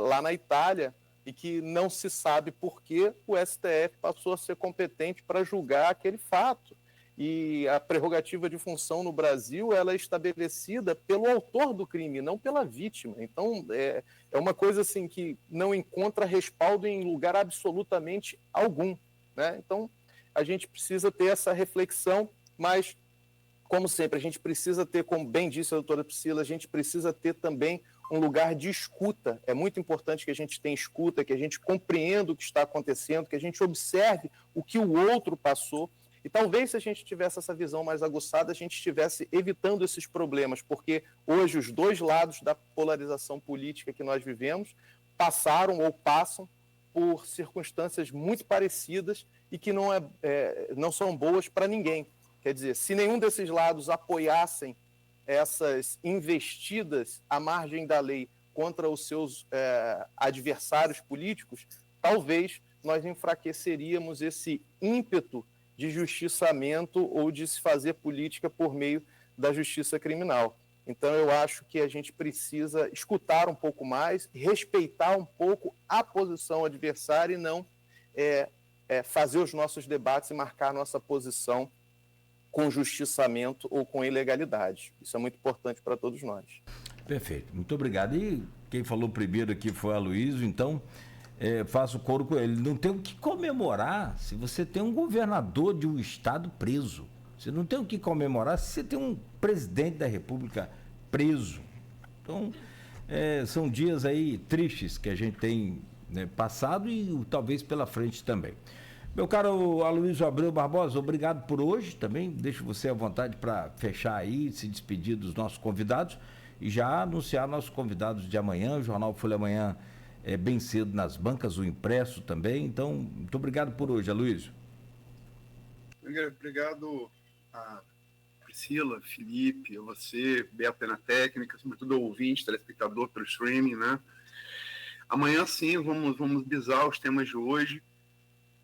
lá na Itália, e que não se sabe por que o STF passou a ser competente para julgar aquele fato. E a prerrogativa de função no Brasil, ela é estabelecida pelo autor do crime, não pela vítima. Então, é uma coisa assim que não encontra respaldo em lugar absolutamente algum, né? Então, a gente precisa ter essa reflexão, mas, como sempre, a gente precisa ter, como bem disse a doutora Priscila, a gente precisa ter também um lugar de escuta. É muito importante que a gente tenha escuta, que a gente compreenda o que está acontecendo, que a gente observe o que o outro passou. E talvez, se a gente tivesse essa visão mais aguçada, a gente estivesse evitando esses problemas, porque hoje os dois lados da polarização política que nós vivemos passaram ou passam por circunstâncias muito parecidas e que não são boas para ninguém. Quer dizer, se nenhum desses lados apoiassem essas investidas à margem da lei contra os seus adversários políticos, talvez nós enfraqueceríamos esse ímpeto de justiçamento ou de se fazer política por meio da justiça criminal. Então, eu acho que a gente precisa escutar um pouco mais, respeitar um pouco a posição adversária e não fazer os nossos debates e marcar nossa posição com justiçamento ou com ilegalidade. Isso é muito importante para todos nós. Perfeito, muito obrigado. E quem falou primeiro aqui foi a Luísio, então faço coro com ele. Não tem o que comemorar se você tem um governador de um estado preso. Você não tem o que comemorar se você tem um presidente da República preso. Então, são dias aí tristes que a gente tem passado e talvez pela frente também. Meu caro Aloysio Abreu Barbosa, obrigado por hoje também. Deixo você à vontade para fechar aí, se despedir dos nossos convidados e já anunciar nossos convidados de amanhã. O Jornal Folha Amanhã é bem cedo nas bancas, o impresso também. Então, muito obrigado por hoje, Aloysio. Obrigado a Priscila, Felipe, a você, Beto na técnica, sobretudo ao ouvinte, telespectador pelo streaming, né? Amanhã, sim, vamos visar os temas de hoje,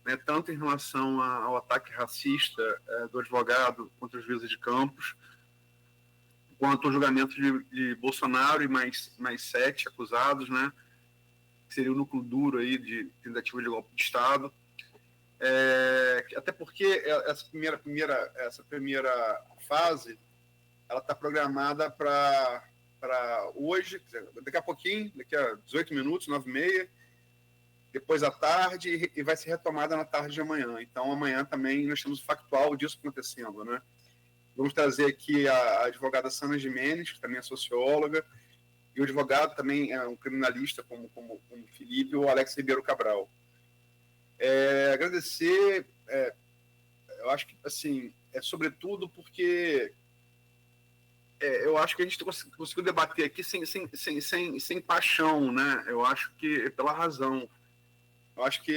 né, tanto em relação ao ataque racista do advogado contra os juízes de Campos, quanto ao julgamento de Bolsonaro e mais 7 acusados, né, que seria o núcleo duro aí de tentativa de golpe de Estado. Até porque essa primeira fase ela está programada para hoje, daqui a pouquinho, daqui a 18 minutos, 9h30, depois à tarde, e vai ser retomada na tarde de amanhã. Então, amanhã também nós temos o factual disso acontecendo, né? Vamos trazer aqui a advogada Sana Gimenez, que também é socióloga, e o advogado também é um criminalista, como o Felipe, o Alex Ribeiro Cabral. Agradecer, eu acho que, assim, sobretudo porque eu acho que a gente conseguiu debater aqui sem paixão, né? Eu acho que pela razão. Eu acho que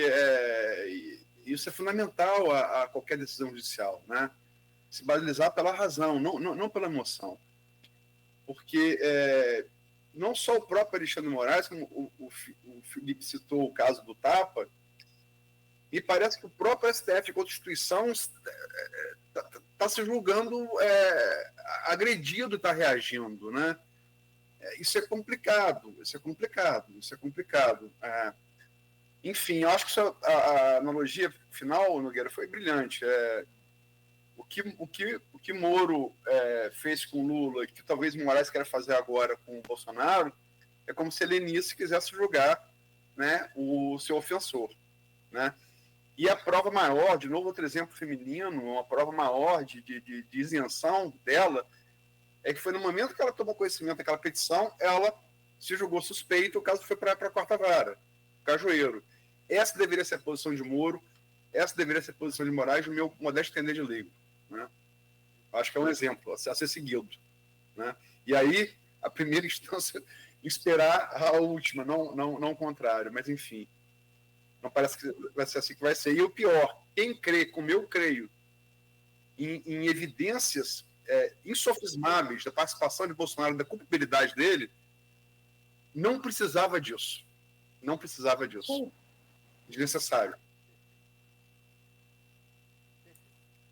isso é fundamental a qualquer decisão judicial, né? Se balizar pela razão, não pela emoção. Porque não só o próprio Alexandre Moraes, como o Felipe citou o caso do Tapa, me parece que o próprio STF, a Constituição, está se julgando agredido, está reagindo, né? Isso é complicado. Enfim, eu acho que a analogia final, Nogueira, foi brilhante. O que Moro fez com Lula, e que talvez Moraes queira fazer agora com o Bolsonaro, é como se Lenice quisesse julgar, né, o seu ofensor, né? E a prova maior, de novo outro exemplo feminino, uma prova maior de isenção dela, é que foi no momento que ela tomou conhecimento daquela petição, ela se julgou suspeita, o caso foi para a quarta vara, Cajueiro. Essa deveria ser a posição de Moro, essa deveria ser a posição de Moraes, no meu modesto entender de leigo, né? Acho que é um exemplo a ser seguido, né? E aí, a primeira instância, esperar a última, não o contrário, mas enfim. Não parece que vai ser assim que vai ser. E o pior, quem crê, como eu creio, em evidências insofismáveis da participação de Bolsonaro, da culpabilidade dele, não precisava disso. Desnecessário.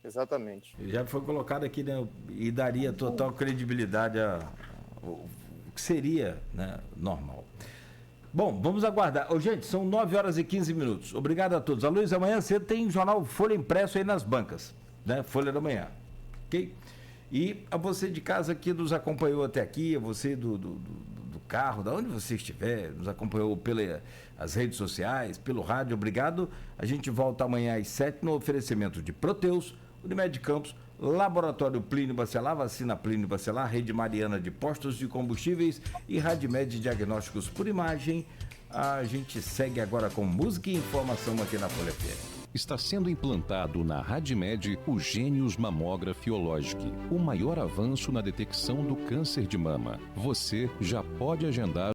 Exatamente. Já foi colocado aqui, né, e daria total credibilidade ao que seria, né, normal. Bom, vamos aguardar. Gente, são 9h15. Obrigado a todos. Aloysio, amanhã cedo tem jornal Folha impresso aí nas bancas, né? Folha da Manhã, ok? E a você de casa que nos acompanhou até aqui, a você do carro, da onde você estiver, nos acompanhou pelas redes sociais, pelo rádio, obrigado. A gente volta amanhã às 7h no oferecimento de Proteus, Unimed Campos, Laboratório Plínio Bacelar, Vacina Plínio Bacelar, Rede Mariana de Postos de Combustíveis e Radmed Diagnósticos por Imagem. A gente segue agora com música e informação aqui na Folha FM. Está sendo implantado na Radmed o Gênios Mammografiologic, o maior avanço na detecção do câncer de mama. Você já pode agendar